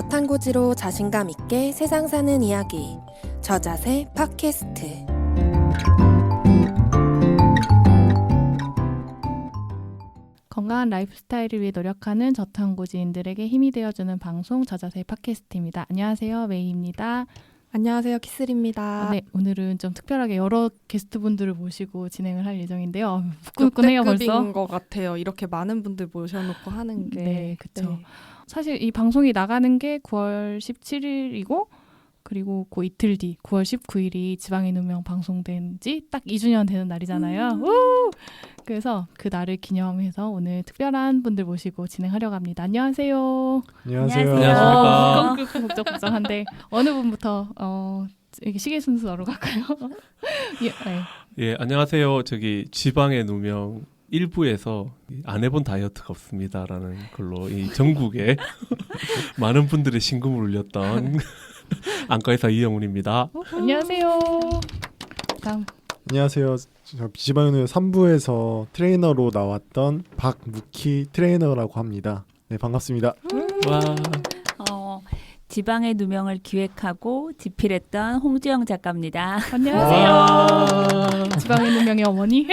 저탄고지로 자신감 있게 세상 사는 이야기 저자세 팟캐스트. 건강한 라이프 스타일을 위해 노력하는 저탄고지인들에게 힘이 되어주는 방송 저자세 팟캐스트입니다. 안녕하세요, 메이입니다. 안녕하세요, 키슬입니다. 네, 오늘은 좀 특별하게 여러 게스트분들을 모시고 진행을 할 예정인데요. 부끄럽네요, 벌써. 역대급인 것 같아요. 이렇게 많은 분들 모셔놓고 하는 게. 네, 그렇죠. 네. 사실 이 방송이 나가는 게 9월 17일이고 그리고 그 이틀 뒤 9월 19일이 지방의 누명 방송된 지 딱 2주년 되는 날이잖아요. 그래서 그 날을 기념해서 오늘 특별한 분들 모시고 진행하려고 합니다. 안녕하세요. 안녕하세요. 안녕하십니까. 복잡복잡한데 어느 분부터 이게 시계 순서로 갈까요? 예, 안녕하세요. 저기 지방의 누명 1부에서 안 해본 다이어트가 없습니다라는 걸로 이 전국에 많은 분들의 심금을 울렸던 안과의사 이영훈입니다. 안녕하세요. 다음. 안녕하세요. 지방의 3부에서 트레이너로 나왔던 박무키 트레이너라고 합니다. 네, 반갑습니다. 와. 지방의 누명을 기획하고 집필했던 홍주영 작가입니다. 안녕하세요. 지방의 누명의 어머니.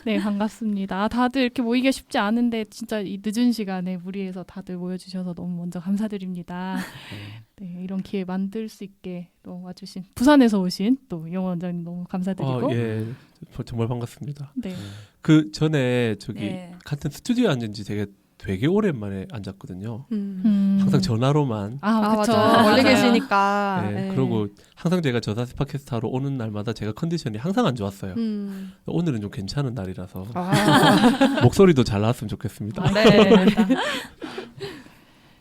네, 반갑습니다. 다들 이렇게 모이기가 쉽지 않은데 진짜 이 늦은 시간에 무리해서 다들 모여주셔서 너무 먼저 감사드립니다. 네, 이런 기회 만들 수 있게 또 와주신 부산에서 오신 또 이영훈 원장님 너무 감사드리고. 예, 정말 반갑습니다. 네. 그 전에 저기 네. 같은 스튜디오에 앉은 지 되게 오랜만에 앉았거든요. 항상 전화로만. 그쵸. 맞아. 멀리 계시니까. 네, 그리고 항상 제가 저자세 팟캐스트 하러 오는 날마다 제가 컨디션이 항상 안 좋았어요. 오늘은 좀 괜찮은 날이라서 목소리도 잘 나왔으면 좋겠습니다. 네.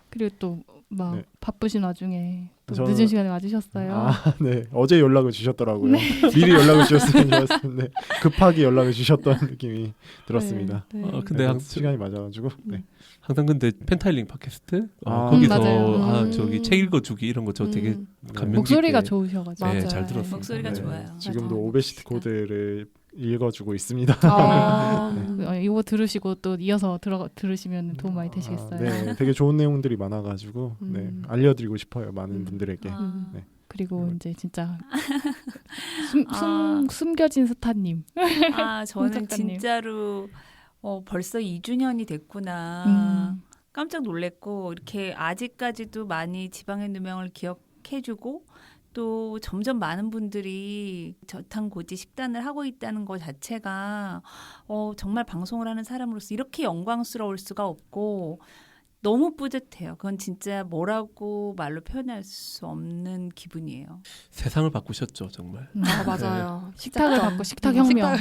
그리고 또 막 네. 바쁘신 와중에 또 저는- 늦은 시간에 와주셨어요. 네. 어제 연락을 주셨더라고요. 미리 연락을 주셨으면 좋았는데 급하게 연락을 주셨던 느낌이 들었습니다. 네. 근데 네, 시간이 맞아가지고. 네. 항상 근데 펜타일링 팟캐스트 아, 거기서 맞아요. 저기 책 읽어주기 이런 거 저 되게 감명 목소리가 깊게 좋으셔가지고. 네, 맞아요. 잘 들었습니다. 목소리가 네. 좋아요. 지금도 맞아요. 오베시티 코드를 읽어주고 있습니다. 이거 들으시고 또 이어서 들으시면 도움 많이 되시겠어요. 네, 되게 좋은 내용들이 많아가지고 네, 알려드리고 싶어요. 많은 분들에게. 아. 그리고 네. 이제 진짜 아. 숨겨진 스타님. 저는 작가님. 진짜로 벌써 2주년이 됐구나. 음. 깜짝 놀랐고 이렇게 아직까지도 많이 지방의 누명을 기억해주고 또 점점 많은 분들이 저탄고지 식단을 하고 있다는 것 자체가 정말 방송을 하는 사람으로서 이렇게 영광스러울 수가 없고 너무 뿌듯해요. 그건 진짜 뭐라고 말로 표현할 수 없는 기분이에요. 세상을 바꾸셨죠 정말. 맞아요. 식탁을 바꿔 식탁혁명.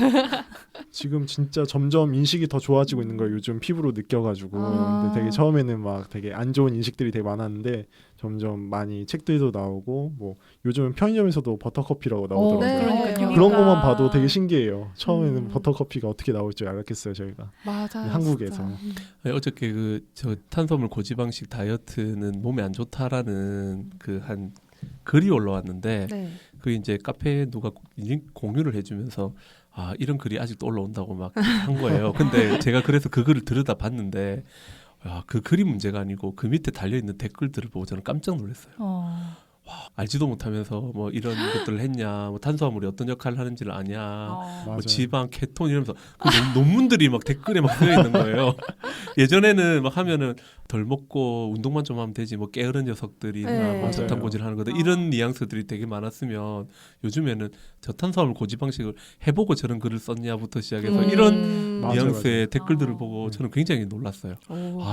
지금 진짜 점점 인식이 더 좋아지고 있는 걸 요즘 피부로 느껴가지고 근데 되게 처음에는 막 되게 안 좋은 인식들이 되게 많았는데 점점 많이 책들도 나오고 뭐 요즘은 편의점에서도 버터커피라고 나오더라고요. 네. 그러니까요. 그런 것만 봐도 되게 신기해요. 처음에는 음. 버터커피가 어떻게 나올 줄 알았겠어요 저희가. 맞아요. 한국에서. 진짜. 어저께 저 탄수화물 고지방식 다이어트는 몸에 안 좋다라는 그 한 글이 올라왔는데 네. 그 이제 카페에 누가 공유를 해주면서 이런 글이 아직도 올라온다고 막 한 거예요. 근데 제가 그래서 그 글을 들여다 봤는데 그 글이 문제가 아니고 그 밑에 달려 있는 댓글들을 보고 저는 깜짝 놀랐어요. 알지도 못하면서 뭐 이런 것들을 했냐, 뭐 탄수화물이 어떤 역할을 하는지를 아냐, 맞아요. 뭐 지방, 케톤 이러면서 그 논문들이 막 댓글에 막 쓰여 있는 거예요. 예전에는 막 하면은 덜 먹고 운동만 좀 하면 되지, 뭐 게으른 녀석들이나 네. 뭐 저탄고지를 하는 거다 이런 뉘앙스들이 되게 많았으면 요즘에는 저탄수화물 고지방식을 해보고 저런 글을 썼냐부터 시작해서 이런 맞아요, 뉘앙스의 맞아요. 댓글들을 보고 저는 굉장히 놀랐어요.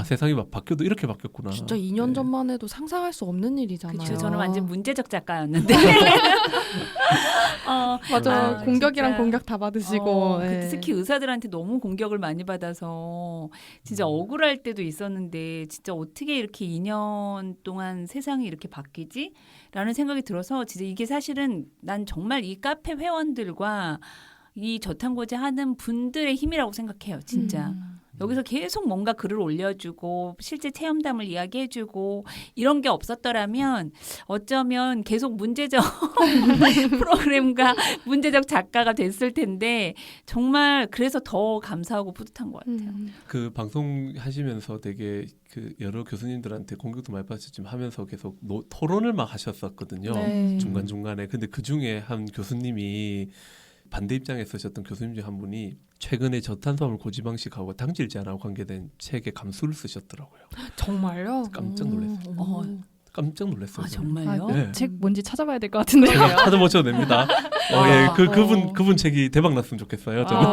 세상이 막 바뀌어도 이렇게 바뀌었구나. 진짜 2년 네. 전만 해도 상상할 수 없는 일이잖아요. 그렇죠. 저는 완전 문제적 작가였는데. 맞아. 공격이랑 진짜. 공격 다 받으시고. 그때 네. 특히 의사들한테 너무 공격을 많이 받아서 진짜 억울할 때도 있었는데 진짜 어떻게 이렇게 2년 동안 세상이 이렇게 바뀌지? 라는 생각이 들어서 진짜 이게 사실은 난 정말 이 카페 회원들과 이 저탄고지 하는 분들의 힘이라고 생각해요. 진짜. 여기서 계속 뭔가 글을 올려주고 실제 체험담을 이야기해주고 이런 게 없었더라면 어쩌면 계속 문제적 프로그램과 문제적 작가가 됐을 텐데 정말 그래서 더 감사하고 뿌듯한 것 같아요. 그 방송 하시면서 되게 그 여러 교수님들한테 공격도 많이 받으셨지만 하면서 계속 토론을 막 하셨었거든요. 네. 중간중간에. 근데 그 중에 한 교수님이 반대 입장에 서셨던 교수님 중 한 분이 최근에 저탄수화물 고지방식하고 당질 제한하고 관계된 책에 감수를 쓰셨더라고요. 정말요? 깜짝 놀랐어요. 깜짝 놀랐어요. 아 저는. 정말요? 네. 책 뭔지 찾아봐야 될 것 같은데요. 제가 찾아보셔도 됩니다. 그분 책이 대박 났으면 좋겠어요. 저는.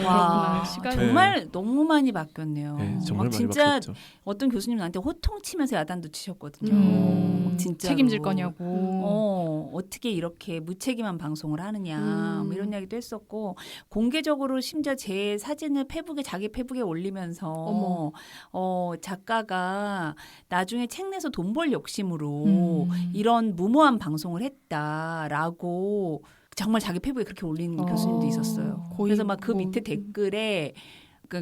와, 시간이 정말 너무 많이 바뀌었네요. 네, 정말 막 많이 진짜 바뀌었죠. 어떤 교수님 나한테 호통치면서 야단도 치셨거든요. 진짜 책임질 거냐고. 어떻게 이렇게 무책임한 방송을 하느냐 뭐 이런 이야기도 했었고 공개적으로 심지어 제 사진을 자기 페북에 올리면서 작가가 나중에 책 내서 돈 벌 욕심으로 이런 무모한 방송을 했다라고 정말 자기 페북에 그렇게 올리는 교수님도 있었어요. 그래서 막 그 밑에 댓글에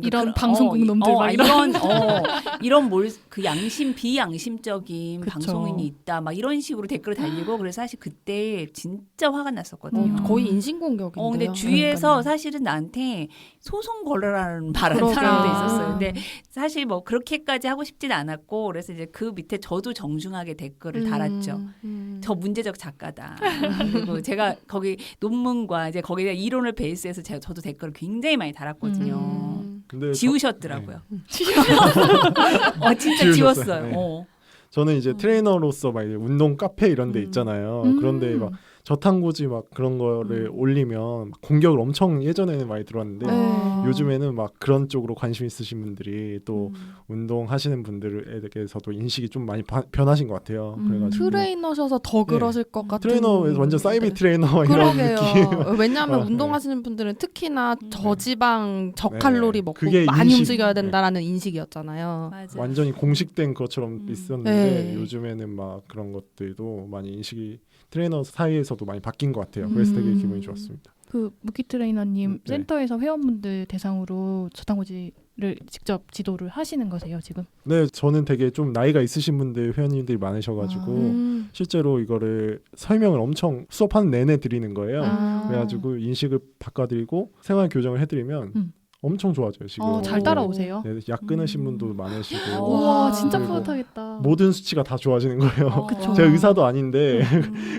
이런 방송국 놈들 막 이런 그 양심 비양심적인 그쵸. 방송인이 있다 막 이런 식으로 댓글을 달리고 그래서 사실 그때 진짜 화가 났었거든요. 거의 인신공격인데요. 근데 주위에서 사실은 나한테 소송 걸어라는 말하는 그러게요. 사람도 있었어요. 근데 사실 뭐 그렇게까지 하고 싶진 않았고 그래서 이제 그 밑에 저도 정중하게 댓글을 달았죠. 저 문제적 작가다. 그리고 제가 거기 논문과 이제 거기에 대한 이론을 베이스해서 저도 댓글을 굉장히 많이 달았거든요. 근데 지우셨더라고요. 진짜 지우셨어요. 지웠어요. 네. 저는 이제 트레이너로서 막 이제 운동 카페 이런 데 있잖아요. 그런데 막 저탄고지 막 그런 거를 올리면 공격을 엄청 예전에는 많이 들어왔는데 요즘에는 막 그런 쪽으로 관심 있으신 분들이 또 운동하시는 분들에 대해서도 인식이 좀 많이 변하신 것 같아요. 그래가지고 트레이너셔서 더 그러실 것 같은. 트레이너 완전 사이비 트레이너 이런 느낌. 왜냐하면 네. 운동하시는 분들은 특히나 저지방 저칼로리 네. 먹고 그게 많이 인식- 움직여야 된다라는 인식이었잖아요. 맞아. 완전히 공식된 것처럼 있었는데 네. 요즘에는 막 그런 것들도 많이 인식이 트레이너 사이에서도 많이 바뀐 것 같아요. 그래서 되게 기분이 좋았습니다. 그 무키 트레이너님 네. 센터에서 회원분들 대상으로 저탄고지를 직접 지도를 하시는 거세요 지금? 네, 저는 되게 좀 나이가 있으신 분들 회원님들이 많으셔가지고 실제로 이거를 설명을 엄청 수업하는 내내 드리는 거예요. 그래가지고 인식을 바꿔드리고 생활 교정을 해드리면 엄청 좋아져요. 지금 잘 따라오세요. 네, 약 끊으신 분도 많으시고 와 진짜 그리고 뿌듯하겠다. 모든 수치가 다 좋아지는 거예요. 그쵸. 제가 의사도 아닌데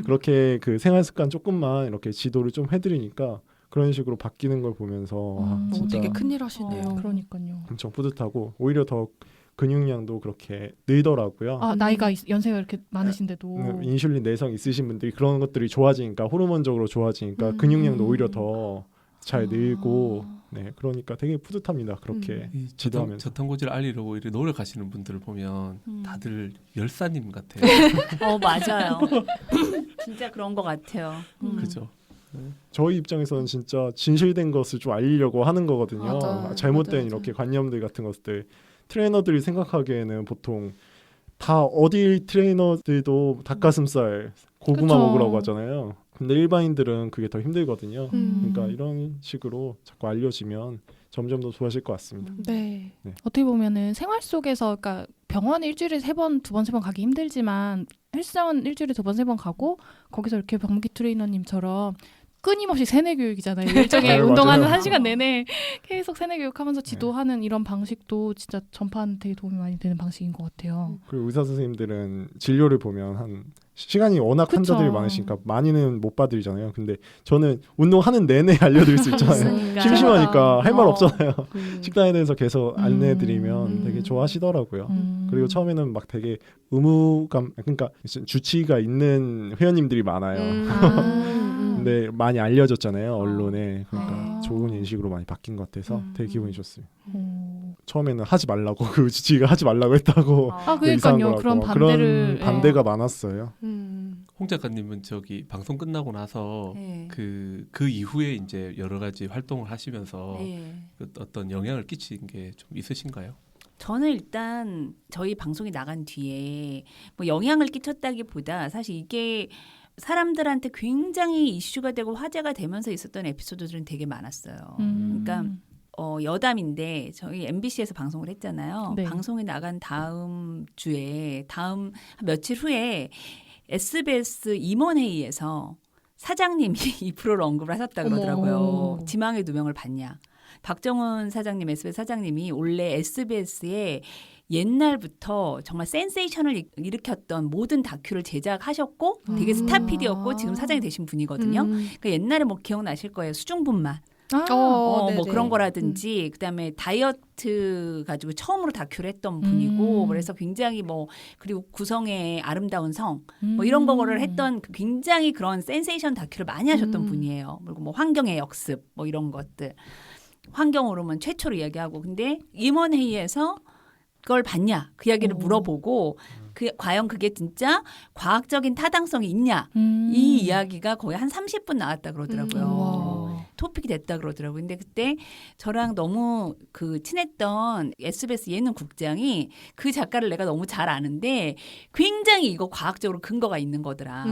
그렇게 그 생활 습관 조금만 이렇게 지도를 좀 해드리니까 그런 식으로 바뀌는 걸 보면서 진짜 되게 큰일 하시네요. 그러니까요. 엄청 뿌듯하고 오히려 더 근육량도 그렇게 늘더라고요. 나이가 연세가 이렇게 많으신데도 인슐린 내성 있으신 분들이 그런 것들이 좋아지니까 호르몬적으로 좋아지니까 근육량도 오히려 더 잘 늘고 그러니까 되게 뿌듯합니다. 그렇게 이 지도하면서. 저탄고지를 알리려고 이렇게 노력하시는 분들을 보면 다들 열사님 같아요. 맞아요. 진짜 그런 것 같아요. 그죠? 저희 입장에서는 진짜 진실된 것을 좀 알리려고 하는 거거든요. 맞아. 잘못된 맞아. 이렇게 관념들 같은 것들 트레이너들이 생각하기에는 보통 다 어디 트레이너들도 닭가슴살 고구마 그쵸. 먹으라고 하잖아요. 근데 일반인들은 그게 더 힘들거든요. 음. 그러니까 이런 식으로 자꾸 알려지면 점점 더 좋아질 것 같습니다. 네. 어떻게 보면은 생활 속에서 그러니까 병원에 일주일에 3번, 2번, 3번 가기 힘들지만 헬스장은 일주일에 2번, 3번 가고 거기서 이렇게 박무기 트레이너님처럼 끊임없이 세뇌 교육이잖아요. 일정에 네, 운동하는 맞아요. 1시간 내내 계속 세뇌 교육하면서 지도하는 이런 방식도 진짜 전파하는 되게 도움이 많이 되는 방식인 것 같아요. 그리고 의사 선생님들은 진료를 보면 한 시간이 워낙 그쵸. 환자들이 많으시니까 많이는 못 봐드리잖아요. 근데 저는 운동하는 내내 알려드릴 수 있잖아요. 그러니까. 심심하니까 할 말 어. 없잖아요. 식단에 대해서 계속 안내해드리면 음. 되게 좋아하시더라고요. 그리고 처음에는 막 되게 의무감, 그러니까 주치의가 있는 회원님들이 많아요. 근데 많이 알려졌잖아요, 언론에. 그러니까 좋은 인식으로 많이 바뀐 것 같아서 되게 기분이 좋습니다. 처음에는 하지 말라고 그 주치의가 하지 말라고 했다고 이상한 그러니까요. 거라고 그런 막 반대를 그런 반대가 많았어요. 홍 작가님은 저기 방송 끝나고 나서 네. 그 이후에 이제 여러 가지 활동을 하시면서 그 어떤 영향을 끼친 게 좀 있으신가요? 저는 일단 저희 방송이 나간 뒤에 뭐 영향을 끼쳤다기보다 사실 이게 사람들한테 굉장히 이슈가 되고 화제가 되면서 있었던 에피소드들은 되게 많았어요. 그러니까 여담인데 저희 MBC에서 방송을 했잖아요. 네. 방송이 나간 다음 주에 다음 며칠 후에 SBS 임원회의에서 사장님이 이 프로를 언급을 하셨다 그러더라고요. 어머. 지망의 누명을 봤냐. 박정훈 사장님, SBS 사장님이 원래 SBS에 옛날부터 정말 센세이션을 일으켰던 모든 다큐를 제작하셨고 되게 스타 PD였고 지금 사장이 되신 분이거든요. 그러니까 옛날에 뭐 기억나실 거예요. 수중분만. 뭐 네네. 그런 거라든지 그다음에 다이어트 가지고 처음으로 다큐를 했던 분이고 그래서 굉장히 뭐 그리고 구성의 아름다운 성 뭐 이런 거를 했던 굉장히 그런 센세이션 다큐를 많이 하셨던 분이에요. 그리고 뭐 환경의 역습 뭐 이런 것들 환경 호르몬 최초로 이야기하고 근데 임원회의에서 그걸 봤냐 그 이야기를 물어보고 과연 그게 진짜 과학적인 타당성이 있냐 이 이야기가 거의 한 30분 나왔다 그러더라고요. 토픽이 됐다 그러더라고요. 근데 그때 저랑 너무 그 친했던 SBS 예능 국장이 그 작가를 내가 너무 잘 아는데 굉장히 이거 과학적으로 근거가 있는 거더라.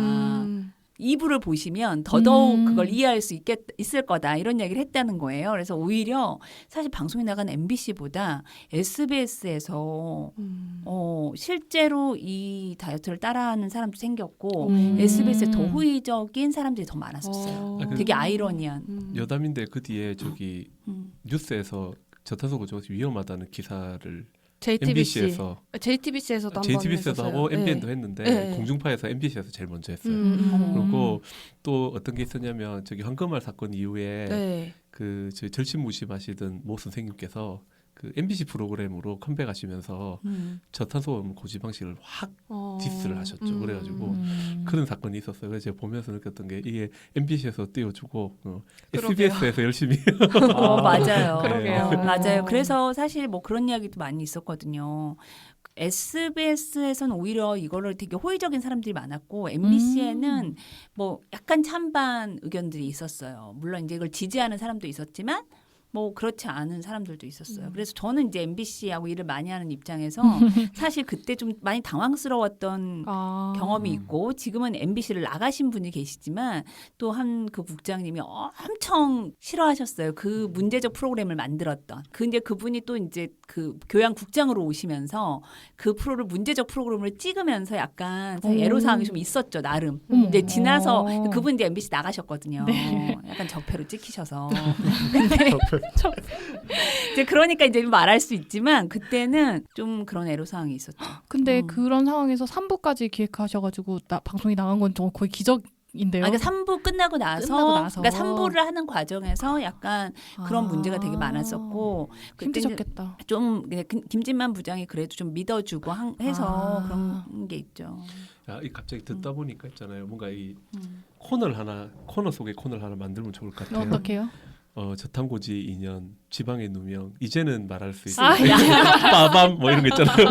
이부를 보시면 더더욱 그걸 이해할 수 있을 거다 이런 얘기를 했다는 거예요. 그래서 오히려 사실 방송에 나간 MBC보다 SBS에서 실제로 이 다이어트를 따라하는 사람도 생겼고 SBS에 더 호의적인 사람들이 더 많았었어요. 되게 아이러니한. 여담인데 그 뒤에 저기 뉴스에서 저탄소 고정이 위험하다는 기사를 MBC에서 JTBC에서도 한번 JTBC에도 했었어요. 하고 MBN도 했는데 네. 공중파에서 MBC에서 제일 먼저 했어요. 그리고 또 어떤 게 있었냐면 저기 황금알 사건 이후에 네. 그 저희 절친무심하시던 모 선생님께서 그 MBC 프로그램으로 컴백하시면서 저탄소 고지방식을 확 디스를 하셨죠. 그래가지고 그런 사건이 있었어요. 그래서 제가 보면서 느꼈던 게 이게 MBC에서 띄워주고 SBS에서 열심히 맞아요. 그러게요. 맞아요. 그래서 사실 뭐 그런 이야기도 많이 있었거든요. SBS에서는 오히려 이거를 되게 호의적인 사람들이 많았고 MBC에는 뭐 약간 찬반 의견들이 있었어요. 물론 이제 이걸 지지하는 사람도 있었지만 뭐 그렇지 않은 사람들도 있었어요. 그래서 저는 이제 MBC하고 일을 많이 하는 입장에서 사실 그때 좀 많이 당황스러웠던 경험이 있고 지금은 MBC를 나가신 분이 계시지만 또 한 그 국장님이 엄청 싫어하셨어요. 그 문제적 프로그램을 만들었던. 근데 그분이 또 이제 그 교양국장으로 오시면서 그 프로를 문제적 프로그램을 찍으면서 약간 애로사항이 좀 있었죠. 나름. 이제 지나서 그분 이제 MBC 나가셨거든요. 약간 적폐로 찍히셔서. 근데 이제 그러니까 이제 말할 수 있지만 그때는 좀 그런 애로사항이 있었죠. 근데 그런 상황에서 3부까지 기획하셔가지고 방송이 나간 건 좀 거의 기적인데요. 그러니까 3부 끝나고 나서 그러니까 3부를 하는 과정에서 약간 그런 문제가 되게 많았었고 힘드셨겠다. 좀 김진만 부장이 그래도 좀 믿어주고 해서 그런 게 있죠. 야, 이 갑자기 듣다 보니까 있잖아요. 뭔가 이 코너 속에 코너를 하나 만들면 좋을 것 같아요. 어떻게요? 저탄고지 2년, 지방의 누명, 이제는 말할 수 있어요. 빠밤 뭐 이런 거 있잖아요.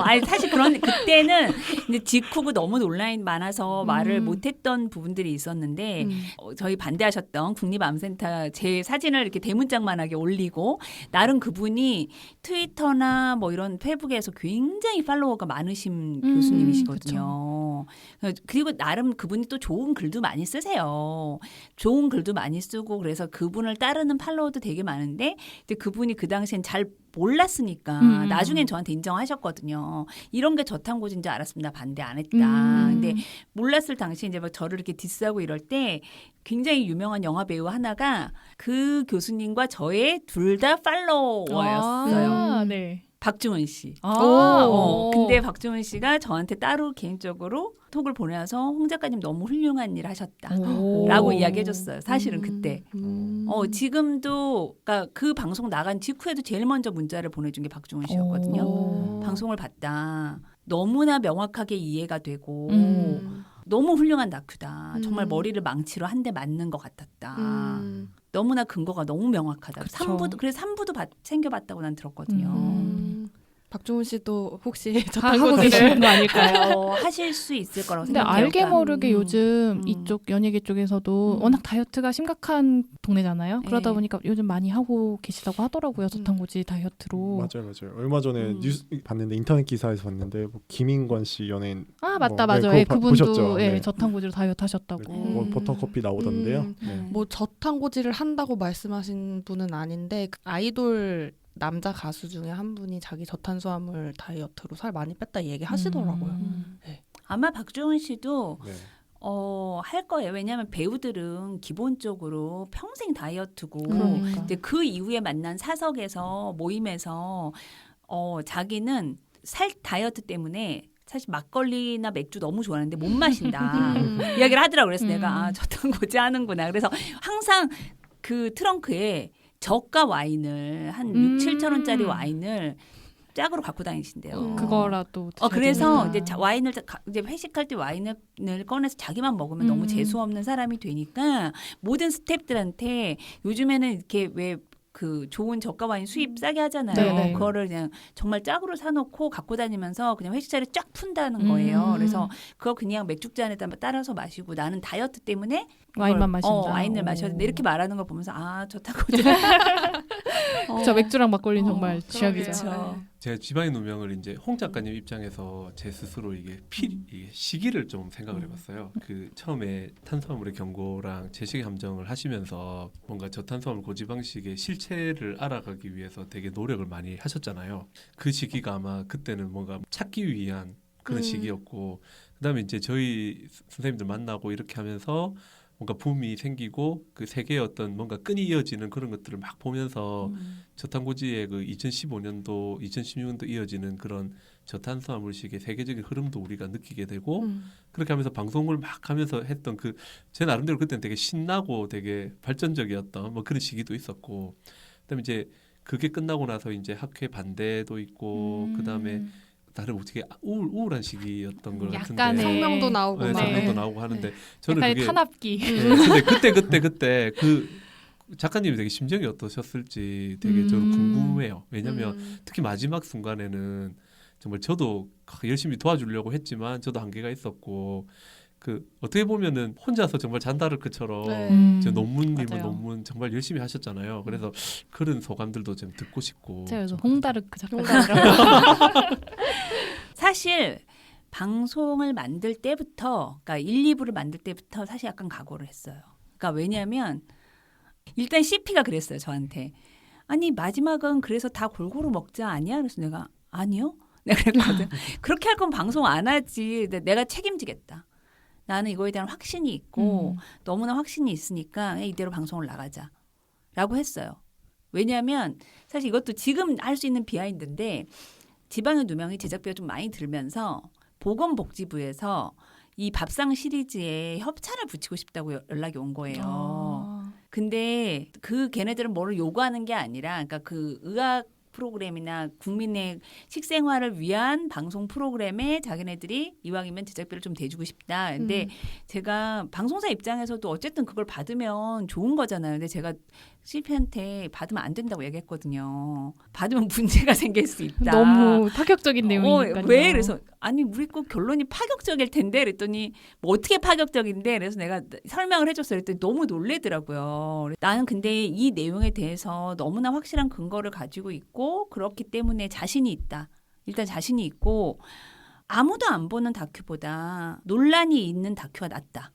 아니 사실 그때는 이제 직후고 너무 논란이 많아서 말을 못했던 부분들이 있었는데 저희 반대하셨던 국립암센터 제 사진을 이렇게 대문짝만하게 올리고 나름 그분이 트위터나 뭐 이런 페이북에서 굉장히 팔로워가 많으신 교수님이시거든요. 그리고 나름 그분이 또 좋은 글도 많이 쓰세요. 좋은 글도 많이 쓰고 그래서 그분을 따르는 팔로워도 되게 많은데 근데 그분이 그 당시엔 잘 몰랐으니까 나중엔 저한테 인정하셨거든요. 이런 게 저탄고지인 줄 알았으면 나 반대 안 했다. 근데 몰랐을 당시에 이제 막 저를 이렇게 디스하고 이럴 때 굉장히 유명한 영화 배우 하나가 그 교수님과 저의 둘 다 팔로워였어요. 네. 박중훈 씨. 근데 박중훈 씨가 저한테 따로 개인적으로 톡을 보내서 홍 작가님 너무 훌륭한 일 하셨다라고 이야기해줬어요. 사실은 그때. 지금도 그러니까 그 방송 나간 직후에도 제일 먼저 문자를 보내준 게 박중훈 씨였거든요. 방송을 봤다. 너무나 명확하게 이해가 되고 너무 훌륭한 다큐다. 정말 머리를 망치로 한 대 맞는 것 같았다. 너무나 근거가 너무 명확하다. 3부도 그래서 3부도 챙겨봤다고 난 들었거든요. 박중훈 씨도 혹시 다 하고 저탄고지를 계시는 거 아닐까요? 하실 수 있을 거라고 근데 생각해요. 알게 모르게 요즘 음. 이쪽 연예계 쪽에서도 음. 워낙 다이어트가 심각한 동네잖아요. 그러다 네. 보니까 요즘 많이 하고 계시다고 하더라고요. 저탄고지 다이어트로. 맞아요. 얼마 전에 음. 뉴스 봤는데 인터넷 기사에서 봤는데 뭐 김인권 씨 연예인 아 맞다 뭐, 네, 맞아. 그거 예, 보셨죠? 그분도 예, 네. 저탄고지로 다이어트 하셨다고. 뭐 버터커피 나오던데요. 음. 네. 뭐 저탄고지를 한다고 말씀하신 분은 아닌데 그 아이돌 남자 가수 중에 한 분이 자기 저탄수화물 다이어트로 살 많이 뺐다 얘기하시더라고요. 아마 박주훈 씨도 네. 할 거예요. 왜냐하면 배우들은 기본적으로 평생 다이어트고 그러니까. 이제 그 이후에 만난 사석에서 모임에서 자기는 살 다이어트 때문에 사실 막걸리나 맥주 너무 좋아하는데 못 마신다 이야기를 하더라고요. 그래서 내가 저탄고지 하는구나. 그래서 항상 그 트렁크에 저가 와인을 한 6-7천 원짜리 와인을 짝으로 갖고 다니신대요. 그거라도 그래서 드셔야 이제 되니까. 와인을 이제 회식할 때 와인을 꺼내서 자기만 먹으면 너무 재수 없는 사람이 되니까 모든 스태프들한테 요즘에는 이렇게 왜 그 좋은 저가 와인 수입 싸게 하잖아요. 네네. 그거를 그냥 정말 짝으로 사놓고 갖고 다니면서 그냥 회식 자리에 쫙 푼다는 거예요. 그래서 그거 그냥 맥주잔에다 따라서 마시고 나는 다이어트 때문에 와인만 마신다. 와인을 마셔야 된다. 이렇게 말하는 걸 보면서 저탄고지. 저 맥주랑 막걸리는 어, 정말 취약이죠. 그렇죠. 제가 지방의 누명을 이제 홍 작가님 입장에서 제 스스로 이게 시기를 좀 생각을 해봤어요. 그 처음에 탄수화물의 경고랑 제식 함정을 하시면서 뭔가 저탄수화물 고지방식의 실체를 알아가기 위해서 되게 노력을 많이 하셨잖아요. 그 시기가 아마 그때는 뭔가 찾기 위한 그런 시기였고, 그다음에 이제 저희 선생님들 만나고 이렇게 하면서 뭔가 붐이 생기고 그 세계의 어떤 뭔가 끈이 이어지는 그런 것들을 막 보면서 저탄고지의 그 2015년도, 2016년도 이어지는 그런 저탄수화물식의 세계적인 흐름도 우리가 느끼게 되고 그렇게 하면서 방송을 막 하면서 했던 그 제 나름대로 그때는 되게 신나고 되게 발전적이었던 뭐 그런 시기도 있었고, 그다음에 이제 그게 끝나고 나서 이제 학회 반대도 있고 그다음에 나름 어떻게 우울한 시기였던 것 같은데 약간의 성명도 나오고 네, 막. 성명도 나오고 하는데 저는 약간의 그게 탄압기. 네, 근데 그때 그 작가님이 되게 심정이 어떠셨을지 되게 저는 궁금해요. 왜냐하면 특히 마지막 순간에는 정말 저도 열심히 도와주려고 했지만 저도 한계가 있었고 그 어떻게 보면은 혼자서 정말 잔다르크처럼 저 논문님은 맞아요. 논문 정말 열심히 하셨잖아요. 그래서 그런 소감들도 좀 듣고 싶고. 제가 그래서 홍다르크 작가님이라고. 사실 방송을 만들 때부터, 그러니까 1, 2부를 만들 때부터 사실 약간 각오를 했어요. 그러니까 왜냐하면 일단 CP가 그랬어요, 저한테. 아니 마지막은 그래서 다 골고루 먹자 아니야? 그래서 내가 아니요. 내가 그랬거든. 그렇게 할 거면 방송 안 하지. 내가 책임지겠다. 나는 이거에 대한 확신이 있고 너무나 확신이 있으니까 이대로 방송을 나가자라고 했어요. 왜냐하면 사실 이것도 지금 할 수 있는 비하인드인데 지방의 누명이 제작비가 좀 많이 들면서 보건복지부에서 이 밥상 시리즈에 협찬을 붙이고 싶다고 연락이 온 거예요. 근데 그 걔네들은 뭐를 요구하는 게 아니라 그러니까 그 의학 프로그램이나 국민의 식생활을 위한 방송 프로그램에 자기네들이 이왕이면 제작비를 좀 대주고 싶다. 근데 제가 방송사 입장에서도 어쨌든 그걸 받으면 좋은 거잖아요. 근데 제가 CP한테 받으면 안 된다고 얘기했거든요. 받으면 문제가 생길 수 있다. 너무 파격적인 내용이니까요. 왜? 그래서 아니 우리 꼭 결론이 파격적일 텐데 그랬더니 뭐 어떻게 파격적인데 그래서 내가 설명을 해줬어요. 그랬더니 너무 놀래더라고요. 나는 근데 이 내용에 대해서 너무나 확실한 근거를 가지고 있고 그렇기 때문에 자신이 있다. 일단 자신이 있고 아무도 안 보는 다큐보다 논란이 있는 다큐가 낫다.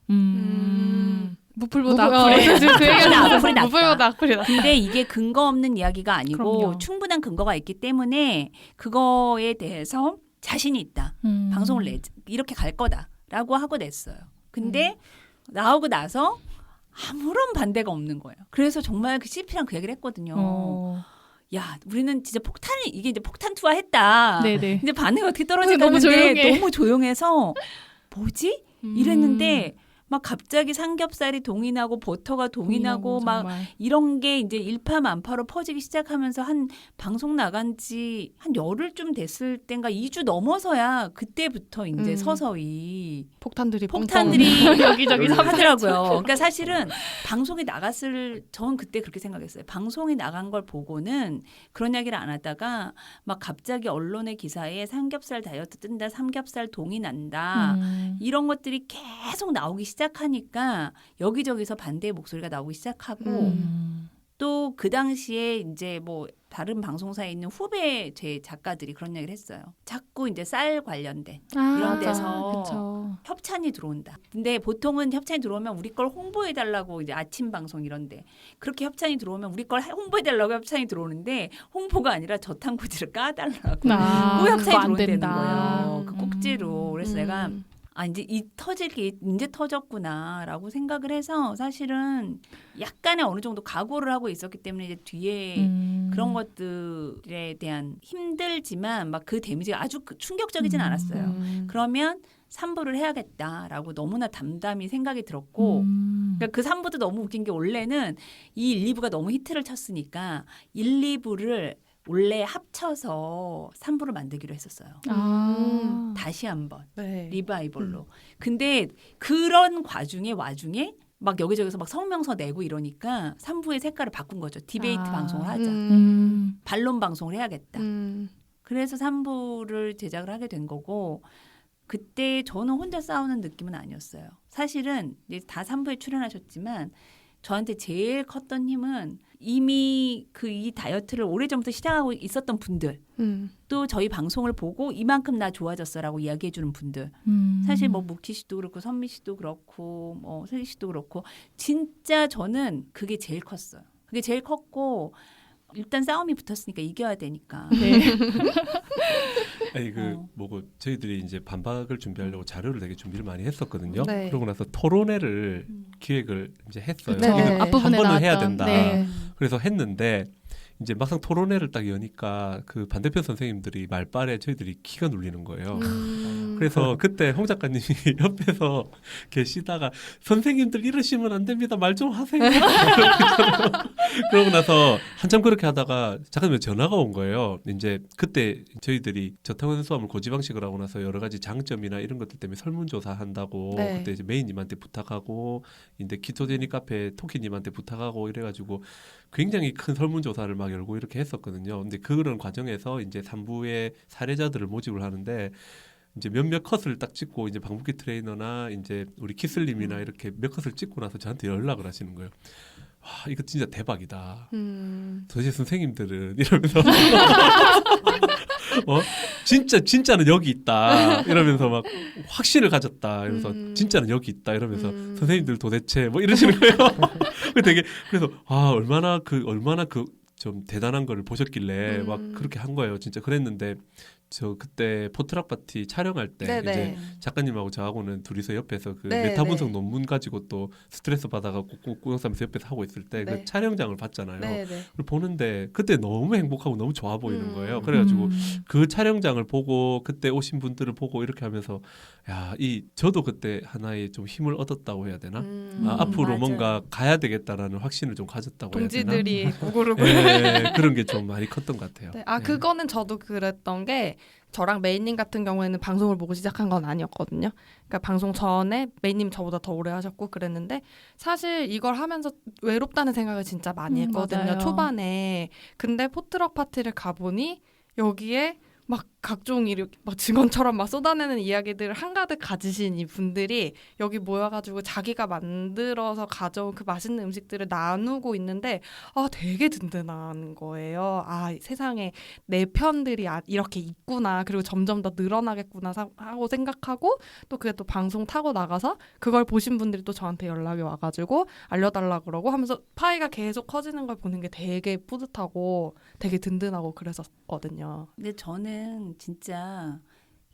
무풀보다 무풀. 악플이. 지금 그 얘기하는 무풀이 낫다. 무풀보다 악플이 낫다. 근데 이게 근거 없는 이야기가 아니고 그럼요. 충분한 근거가 있기 때문에 그거에 대해서 자신이 있다. 방송을 이렇게 갈 거다라고 하고 냈어요. 근데 나오고 나서 아무런 반대가 없는 거예요. 그래서 정말 그 CP랑 그 얘기를 했거든요. 야, 우리는 진짜 이게 이제 폭탄 투하했다. 네네. 근데 반응이 어떻게 떨어질까 너무 했는데 조용해. 너무 조용해서 뭐지? 이랬는데 막 갑자기 삼겹살이 동인하고 버터가 동인하고 막 정말. 이런 게 이제 일파만파로 퍼지기 시작하면서 한 방송 나간 지 한 열흘쯤 됐을 땐가 2주 넘어서야 그때부터 이제 서서히 폭탄들이 폭탄들이 여기저기 하더라고요. 그러니까 사실은 방송에 전 그때 그렇게 생각했어요. 방송에 나간 걸 보고는 그런 이야기를 안 하다가 막 갑자기 언론의 기사에 삼겹살 다이어트 뜬다, 삼겹살 동이 난다. 이런 것들이 계속 나오기 시작하니까 여기저기서 반대의 목소리가 나오기 시작하고 또 그 당시에 이제 뭐 다른 방송사에 있는 후배 제 작가들이 그런 얘기를 했어요. 자꾸 이제 쌀 관련된 이런 데서 그쵸. 협찬이 들어온다. 근데 보통은 협찬이 들어오면 우리 걸 홍보해 달라고 이제 아침 방송 이런데 그렇게 협찬이 들어오면 우리 걸 홍보해 달라고 협찬이 들어오는데 홍보가 아니라 저탄고지를 까달라고 또 협찬이 그거 안 들어온다는 된다. 거예요. 그 꼭지로. 그래서 내가 이제 이 터질 게 이제 터졌구나라고 생각을 해서 사실은 약간의 어느 정도 각오를 하고 있었기 때문에 이제 뒤에 그런 것들에 대한 힘들지만 막 그 데미지가 아주 충격적이진 않았어요. 그러면 3부를 해야겠다라고 너무나 담담히 생각이 들었고 그러니까 그 3부도 너무 웃긴 게 원래는 이 1, 2부가 너무 히트를 쳤으니까 1, 2부를 원래 합쳐서 3부를 만들기로 했었어요. 다시 한번 네. 리바이벌로. 근데 그런 와중에 막 여기저기서 막 성명서 내고 이러니까 3부의 색깔을 바꾼 거죠. 디베이트 방송을 하자. 반론 방송을 해야겠다. 그래서 3부를 제작을 하게 된 거고 그때 저는 혼자 싸우는 느낌은 아니었어요. 사실은 이제 다 3부에 출연하셨지만 저한테 제일 컸던 힘은 이미 이 다이어트를 오래전부터 시작하고 있었던 분들 또 저희 방송을 보고 이만큼 나 좋아졌어라고 이야기해 주는 분들 사실 뭐 묵희 씨도 그렇고 선미 씨도 그렇고 뭐 슬기 씨도 그렇고 진짜 저는 그게 제일 컸어요. 그게 제일 컸고 일단 싸움이 붙었으니까 이겨야 되니까. 네. 아니 뭐고 저희들이 이제 반박을 준비하려고 자료를 되게 준비를 많이 했었거든요. 네. 그러고 나서 토론회를 기획을 이제 했어요. 네. 이거 네. 한 앞부분에 번은 해야 나왔던, 된다. 네. 그래서 했는데 이제 막상 토론회를 딱 여니까 그 반대편 선생님들이 말빨에 저희들이 키가 눌리는 거예요. 그래서 그때 홍 작가님이 옆에서 계시다가 선생님들 이러시면 안 됩니다. 말 좀 하세요. 그러고 나서 한참 그렇게 하다가 작가님의 전화가 온 거예요. 이제 그때 저희들이 저탄고지수화물 고지방식을 하고 나서 여러 가지 장점이나 이런 것들 때문에 설문조사 한다고 네. 그때 이제 메인님한테 부탁하고 이제 키토제닉 카페 토키님한테 부탁하고 이래가지고 굉장히 큰 설문조사를 막 열고 이렇게 했었거든요. 근데 그런 과정에서 이제 3부의 사례자들을 모집을 하는데 이제 몇몇 컷을 딱 찍고 이제 방북기 트레이너나 이제 우리 키슬님이나 이렇게 몇 컷을 찍고 나서 저한테 연락을 하시는 거예요. 와, 이거 진짜 대박이다. 도대체 선생님들은 이러면서 진짜는 여기 있다 이러면서 막 확신을 가졌다 이러면서 진짜는 여기 있다 이러면서 선생님들 도대체 뭐 이러시는 거예요. 되게 그래서 얼마나 좀 대단한 거를 보셨길래 막 그렇게 한 거예요. 진짜 그랬는데 저 그때 포트락 파티 촬영할 때 네네. 이제 작가님하고 저하고는 둘이서 옆에서 그 네네. 메타 분석 논문 가지고 또 스트레스 받아갖고 꾸역사면서 옆에서 하고 있을 때 그 네. 촬영장을 봤잖아요. 네네. 그걸 보는데 그때 너무 행복하고 너무 좋아 보이는 거예요. 그래가지고 그 촬영장을 보고 그때 오신 분들을 보고 이렇게 하면서 저도 그때 하나의 좀 힘을 얻었다고 해야 되나? 앞으로 맞아요. 뭔가 가야 되겠다라는 확신을 좀 가졌다고 해야 되나? 동지들이 구구르고 네, 그런 게 좀 많이 컸던 것 같아요. 네. 네. 그거는 저도 그랬던 게 저랑 메인님 같은 경우에는 방송을 보고 시작한 건 아니었거든요. 그러니까 방송 전에 메인님 저보다 더 오래 하셨고 그랬는데 사실 이걸 하면서 외롭다는 생각을 진짜 많이 했거든요. 맞아요. 초반에. 근데 포트럭 파티를 가보니 여기에 막 각종 막 증언처럼 막 쏟아내는 이야기들을 한가득 가지신 이 분들이 여기 모여가지고 자기가 만들어서 가져온 그 맛있는 음식들을 나누고 있는데 되게 든든한 거예요. 세상에 내 편들이 이렇게 있구나. 그리고 점점 더 늘어나겠구나 하고 생각하고 또 그게 또 방송 타고 나가서 그걸 보신 분들이 또 저한테 연락이 와가지고 알려달라 그러고 하면서 파이가 계속 커지는 걸 보는 게 되게 뿌듯하고 되게 든든하고 그랬었거든요. 근데 저는 진짜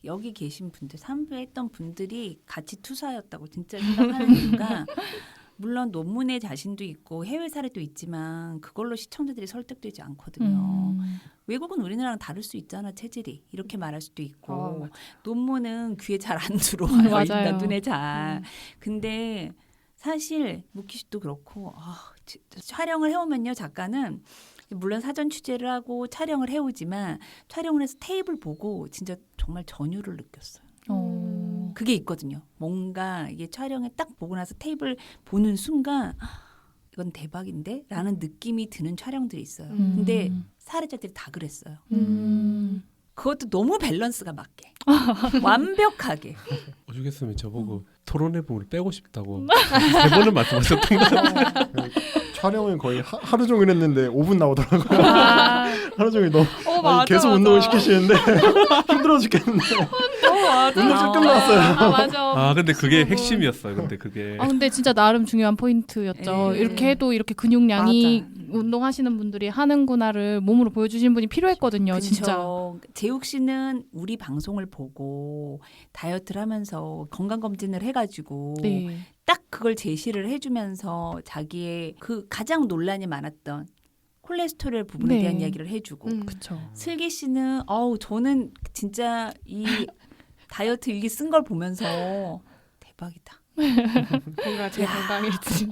여기 계신 분들 3부에 했던 분들이 같이 투사였다고 진짜 생각하는 이유가 물론 논문의 자신도 있고 해외 사례도 있지만 그걸로 시청자들이 설득되지 않거든요. 외국은 우리나라랑 다를 수 있잖아 체질이 이렇게 말할 수도 있고 맞아. 논문은 귀에 잘 안 들어와요. 맞아요. 일단 눈에 잘. 근데 사실 무키 씨도 그렇고 촬영을 해오면요 작가는 물론 사전 취재를 하고 촬영을 해오지만 촬영을 해서 테이블 보고 진짜 정말 전율을 느꼈어요. 그게 있거든요. 뭔가 이게 촬영에 딱 보고 나서 테이블 보는 순간 이건 대박인데? 라는 느낌이 드는 촬영들이 있어요. 근데 사례자들이 다 그랬어요. 그것도 너무 밸런스가 맞게 완벽하게 오죽했으면 저보고 토론회 부분을 빼고 싶다고 3번을 말씀하셨던 거 같아요. 촬영은 거의 하루 종일 했는데 5분 나오더라고요. 아, 하루 종일 너무 맞아, 계속 맞아. 운동을 시키시는데 힘들어 죽겠는데 맞아. 운동 좀 끝났어요. 아, 맞아. 아 근데 그게 핵심이었어요. 근데 그게 아 근데 진짜 나름 중요한 포인트였죠. 예. 이렇게 해도 이렇게 근육량이 맞아. 운동하시는 분들이 하는구나를 몸으로 보여주신 분이 필요했거든요. 진짜. 그쵸. 재욱 씨는 우리 방송을 보고 다이어트를 하면서 건강검진을 해가지고 네. 딱 그걸 제시를 해주면서 자기의 그 가장 논란이 많았던 콜레스테롤 부분에 네. 대한 이야기를 해주고 그렇죠. 슬기 씨는 저는 진짜 이 다이어트 일기 쓴 걸 보면서 대박이다. 뭔가 제 야. 건강일지.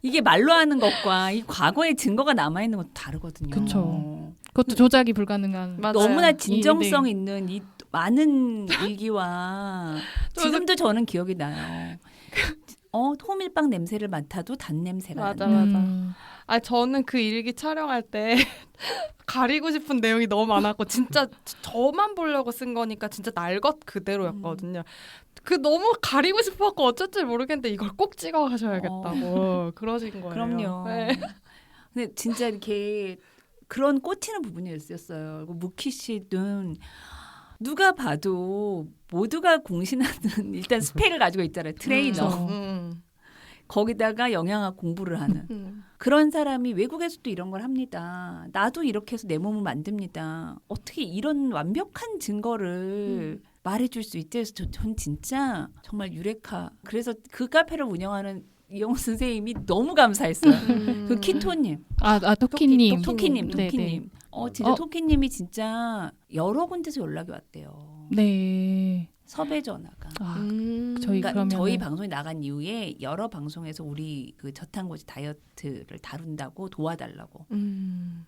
이게 말로 하는 것과 이 과거의 증거가 남아 있는 것도 다르거든요. 그쵸. 그것도 조작이 불가능한. 맞아요. 너무나 네. 진정성 있는 이 많은 일기와 지금도 저는 기억이 나요. 호밀빵 냄새를 맡아도 단 냄새가 맞아, 난다. 맞아. 아 저는 그 일기 촬영할 때 가리고 싶은 내용이 너무 많았고 진짜 저만 보려고 쓴 거니까 진짜 날 것 그대로였거든요. 그 너무 가리고 싶었고 어쩔 줄 모르겠는데 이걸 꼭 찍어 가셔야겠다고 그러신 거예요. 그럼요. 네. 근데 진짜 이렇게 그런 꽂히는 부분이었어요. 그리고 무키 씨는 누가 봐도 모두가 공신하는 일단 스펙을 가지고 있잖아요. 트레이너. 그렇죠. 거기다가 영양학 공부를 하는. 그런 사람이 외국에서도 이런 걸 합니다. 나도 이렇게 해서 내 몸을 만듭니다. 어떻게 이런 완벽한 증거를 말해줄 수 있지? 그래서 전 진짜 정말 유레카. 그래서 그 카페를 운영하는 이영호 선생님이 너무 감사했어요. 그 키토님, 토키님. 토키님. 네, 진짜 토키님이 진짜 여러 군데서 연락이 왔대요. 네. 섭외 전화가. 저희 그러니까 그러면 저희 방송이 나간 이후에 여러 방송에서 우리 그 저탄고지 다이어트를 다룬다고 도와달라고.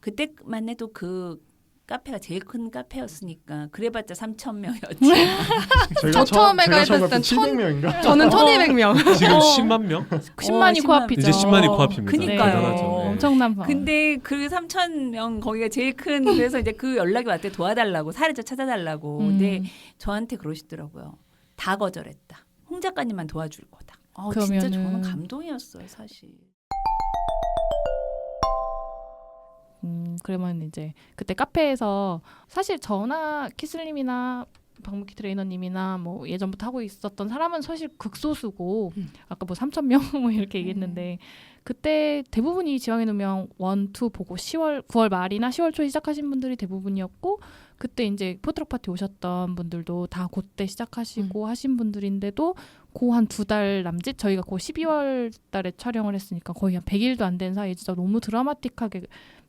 그때만 해도 그 카페가 제일 큰 카페였으니까 그래봤자 3,000명이었지. 제가 처음에 제가 처음 가입했을 갔을 때 땐 700명인가? 저는 1,200명. 지금 10만 명? 10만이 코앞이죠. 이제 10만이 코앞입니다. 그니까요. 대단하죠. 네. 엄청난 방. 근데 그 3,000명 거기가 제일 큰 그래서 이제 그 연락이 왔대 도와달라고 사례자 찾아달라고. 근데 저한테 그러시더라고요. 다 거절했다. 홍 작가님만 도와줄 거다. 진짜 그러면은- 저는 감동이었어요 사실. 그러면 이제 그때 카페에서 사실 저나 키슬님이나 박무키 트레이너님이나 뭐 예전부터 하고 있었던 사람은 사실 극소수고 아까 뭐 3,000명 뭐 이렇게 얘기했는데 그때 대부분이 지방의 누명 1, 2 보고 9월 말이나 10월 초에 시작하신 분들이 대부분이었고 그때 이제 포트럭 파티 오셨던 분들도 다 그때 시작하시고 하신 분들인데도 그 한 2달 남짓 저희가 그 12월 달에 촬영을 했으니까 거의 한 100일도 안 된 사이에 진짜 너무 드라마틱하게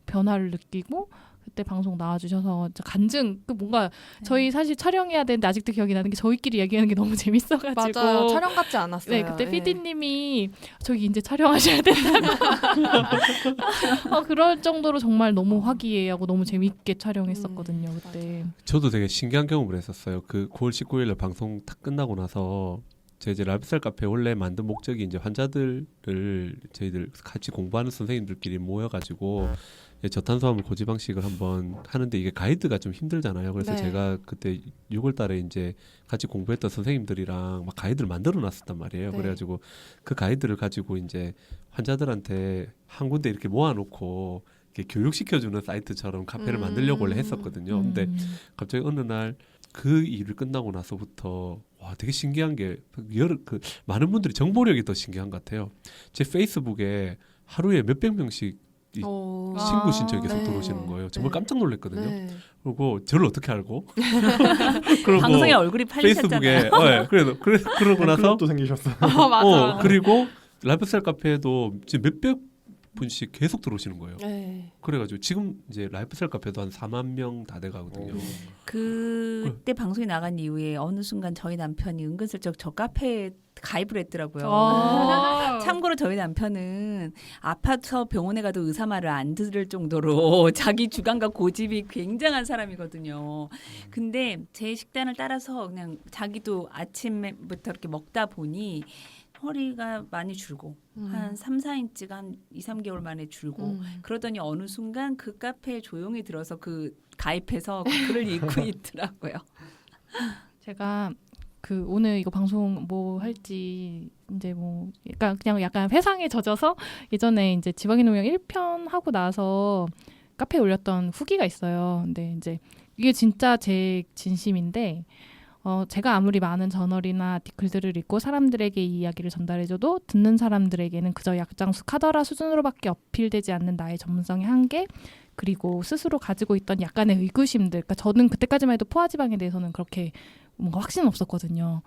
변화를 느끼고 그때 방송 나와주셔서 진짜 간증 그 뭔가 저희 사실 촬영해야 되는데 아직도 기억이 나는 게 저희끼리 얘기하는 게 너무 재밌어가지고 맞아요. 촬영 같지 않았어요. 네 그때 PD님이 저기 이제 촬영하셔야 된다고 그럴 정도로 정말 너무 화기애애하고 너무 재밌게 촬영했었거든요 그때. 저도 되게 신기한 경험을 했었어요. 그 9월 19일날 방송 딱 끝나고 나서 제 이제 라이프스타일 카페 원래 만든 목적이 이제 환자들을 저희들 같이 공부하는 선생님들끼리 모여가지고 저탄수화물 고지방식을 한번 하는데 이게 가이드가 좀 힘들잖아요. 그래서 네. 제가 그때 6월달에 이제 같이 공부했던 선생님들이랑 막 가이드를 만들어놨었단 말이에요. 네. 그래가지고 그 가이드를 가지고 이제 환자들한테 한 군데 이렇게 모아놓고 이렇게 교육시켜주는 사이트처럼 카페를 만들려고 원래 했었거든요. 근데 갑자기 어느 날 그 일을 끝나고 나서부터 와 되게 신기한 게 많은 분들이 정보력이 더 신기한 것 같아요. 제 페이스북에 하루에 몇백 명씩 신고 신청이 계속 네. 들어오시는 거예요. 정말 네. 깜짝 놀랐거든요. 네. 그리고 저를 어떻게 알고? 그리고 방송에 얼굴이 팔리셨잖아요. 페이스북에 그러고 나서 팬클럽도 생기셨어요. 맞아. 그리고 라이프스타일 카페에도 지금 몇백 분씩 계속 들어오시는 거예요. 네. 그래가지고 지금 이제 라이프스타일 카페도 한 4만 명 다 돼가거든요. 그때 방송이 나간 이후에 어느 순간 저희 남편이 은근슬쩍 저 카페에 가입을 했더라고요. 참고로 저희 남편은 아파트 병원에 가도 의사 말을 안 들을 정도로 자기 주관과 고집이 굉장한 사람이거든요. 근데 제 식단을 따라서 그냥 자기도 아침부터 이렇게 먹다 보니 허리가 많이 줄고 한 3, 4인치가 한 2, 3개월 만에 줄고 그러더니 어느 순간 그 카페에 조용히 들어서 그 가입해서 그 글을 읽고 있더라고요. 제가 그 오늘 이거 방송 뭐 할지 이제 뭐 그냥 약간 회상에 젖어서 예전에 이제 지방인 운명 1편 하고 나서 카페에 올렸던 후기가 있어요. 근데 이제 이게 진짜 제 진심인데 제가 아무리 많은 저널이나 글들을 읽고 사람들에게 이 이야기를 전달해줘도 듣는 사람들에게는 그저 약장수 카더라 수준으로밖에 어필되지 않는 나의 전문성의 한계 그리고 스스로 가지고 있던 약간의 의구심들 그러니까 저는 그때까지만 해도 포화지방에 대해서는 그렇게 뭔가 확신은 없었거든요.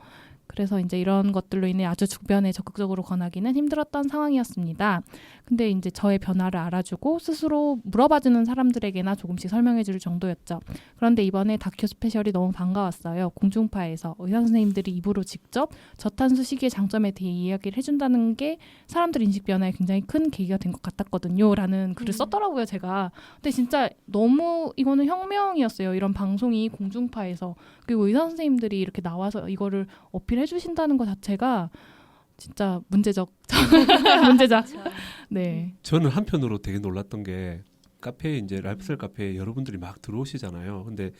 그래서 이제 이런 것들로 인해 아주 주변에 적극적으로 권하기는 힘들었던 상황이었습니다. 근데 이제 저의 변화를 알아주고 스스로 물어봐주는 사람들에게나 조금씩 설명해줄 정도였죠. 그런데 이번에 다큐 스페셜이 너무 반가웠어요. 공중파에서 의사 선생님들이 입으로 직접 저탄수 시기의 장점에 대해 이야기를 해준다는 게 사람들 인식 변화에 굉장히 큰 계기가 된 것 같았거든요. 라는 글을 썼더라고요, 제가. 근데 진짜 너무 이거는 혁명이었어요. 이런 방송이 공중파에서. 그리고 의사 선생님들이 이렇게 나와서 이거를 어필해 주신다는 것 자체가 진짜 문제적. 문제작. 네. 저는 한편으로 되게 놀랐던 게 카페에 이제 라이프스타일 카페에 여러분들이 막 들어오시잖아요. 근데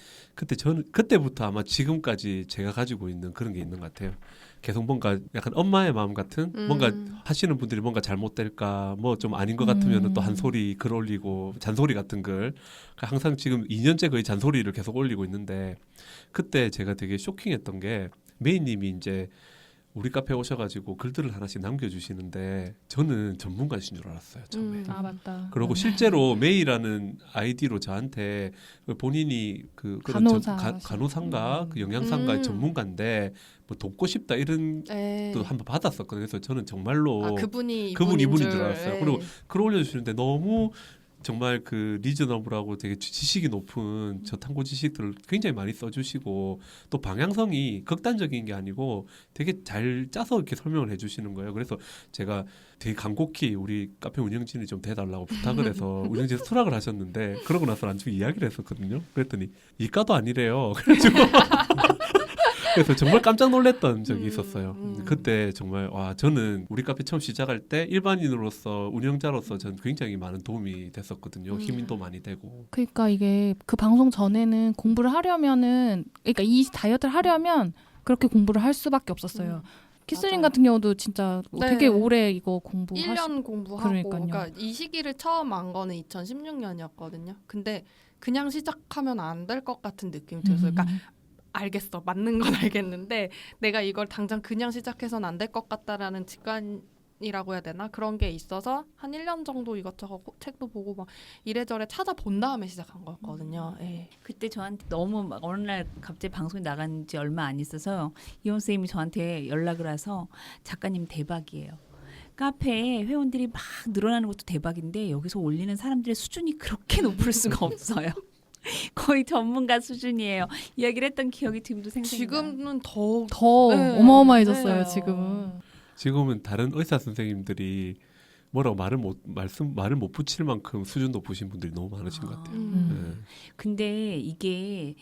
저는 그때부터 아마 지금까지 제가 가지고 있는 그런 게 있는 것 같아요. 계속 뭔가 약간 엄마의 마음 같은 뭔가 하시는 분들이 뭔가 잘못될까 뭐 좀 아닌 것 같으면 또 한 소리 글 올리고 잔소리 같은 글 항상 지금 2년째 거의 잔소리를 계속 올리고 있는데 그때 제가 되게 쇼킹했던 게 메이님이 이제 우리 카페에 오셔가지고 글들을 하나씩 남겨주시는데 저는 전문가이신 줄 알았어요 처음에. 아 맞다. 그리고 실제로 메이라는 아이디로 저한테 본인이 간호상가 그 영양상가 전문가인데 뭐 돕고 싶다 이런 또 한번 받았었거든요. 그래서 저는 정말로 그분이 이분인 줄 알았어요. 그리고 글 올려주시는데 너무 정말 그 리저너블하고 되게 지식이 높은 저탄고 지식들을 굉장히 많이 써주시고 또 방향성이 극단적인 게 아니고 되게 잘 짜서 이렇게 설명을 해주시는 거예요. 그래서 제가 되게 간곡히 우리 카페 운영진이 좀 대달라고 부탁을 해서 운영진 수락을 하셨는데 그러고 나서 나중에 이야기를 했었거든요. 그랬더니 이과도 아니래요. 그래가지고 그래서 정말 깜짝 놀랐던 적이 있었어요. 그때 정말 와 저는 우리 카페 처음 시작할 때 일반인으로서 운영자로서 저는 굉장히 많은 도움이 됐었거든요. 힘도 많이 되고. 그러니까 이게 그 방송 전에는 공부를 하려면은 그러니까 이 다이어트를 하려면 그렇게 공부를 할 수밖에 없었어요. 키스린 같은 경우도 진짜 되게 오래 이거 1년 공부하고 그러니까 이 시기를 처음 안 거는 2016년이었거든요. 근데 그냥 시작하면 안 될 것 같은 느낌이 들었어요. 그러니까 알겠어. 맞는 건 알겠는데 내가 이걸 당장 그냥 시작해서는 안 될 것 같다라는 직관이라고 해야 되나? 그런 게 있어서 한 1년 정도 이것저것 책도 보고 막 이래저래 찾아본 다음에 시작한 거였거든요. 그때 저한테 너무 막 어느 날 갑자기 방송이 나간 지 얼마 안 있어서 이혼 선생님이 저한테 연락을 해서 작가님 대박이에요. 카페에 회원들이 막 늘어나는 것도 대박인데 여기서 올리는 사람들의 수준이 그렇게 높을 수가 없어요. 거의 전문가 수준이에요. 이야기를 했던 기억이 지금도 생생해요. 지금은 더 어마어마해졌어요. 지금은 다른 의사 선생님들이 뭐라고 말을 못 붙일 만큼 수준 높으신 분들이 너무 많으신 것 같아요. 근데 이게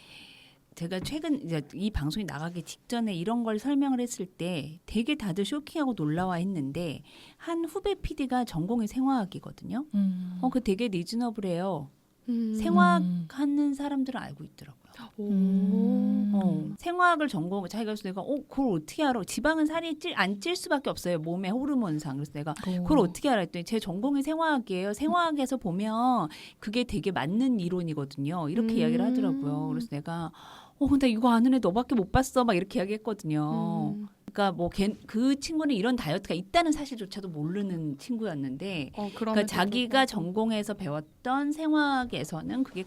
제가 최근 이제 이 방송이 나가기 직전에 이런 걸 설명을 했을 때 되게 다들 쇼킹하고 놀라워 했는데 한 후배 PD가 전공이 생화학이거든요. 그 되게 리즈너블해요. 생화하는 사람들은 알고 있더라고요. 생화학을 전공하고 자기가 그래서 내가 그걸 어떻게 알아? 지방은 살이 안 찔 수밖에 없어요. 몸의 호르몬상. 그래서 내가 그걸 어떻게 알아? 했더니 제 전공이 생화학이에요. 생화학에서 보면 그게 되게 맞는 이론이거든요. 이렇게 이야기를 하더라고요. 그래서 내가 근데 이거 아는 애 너밖에 못 봤어. 막 이렇게 이야기했거든요. 그러니까 뭐 그 친구는 이런 다이어트가 있다는 사실조차도 모르는 친구였는데 그러니까 자기가 전공해서 배웠던 생화학에서는 그게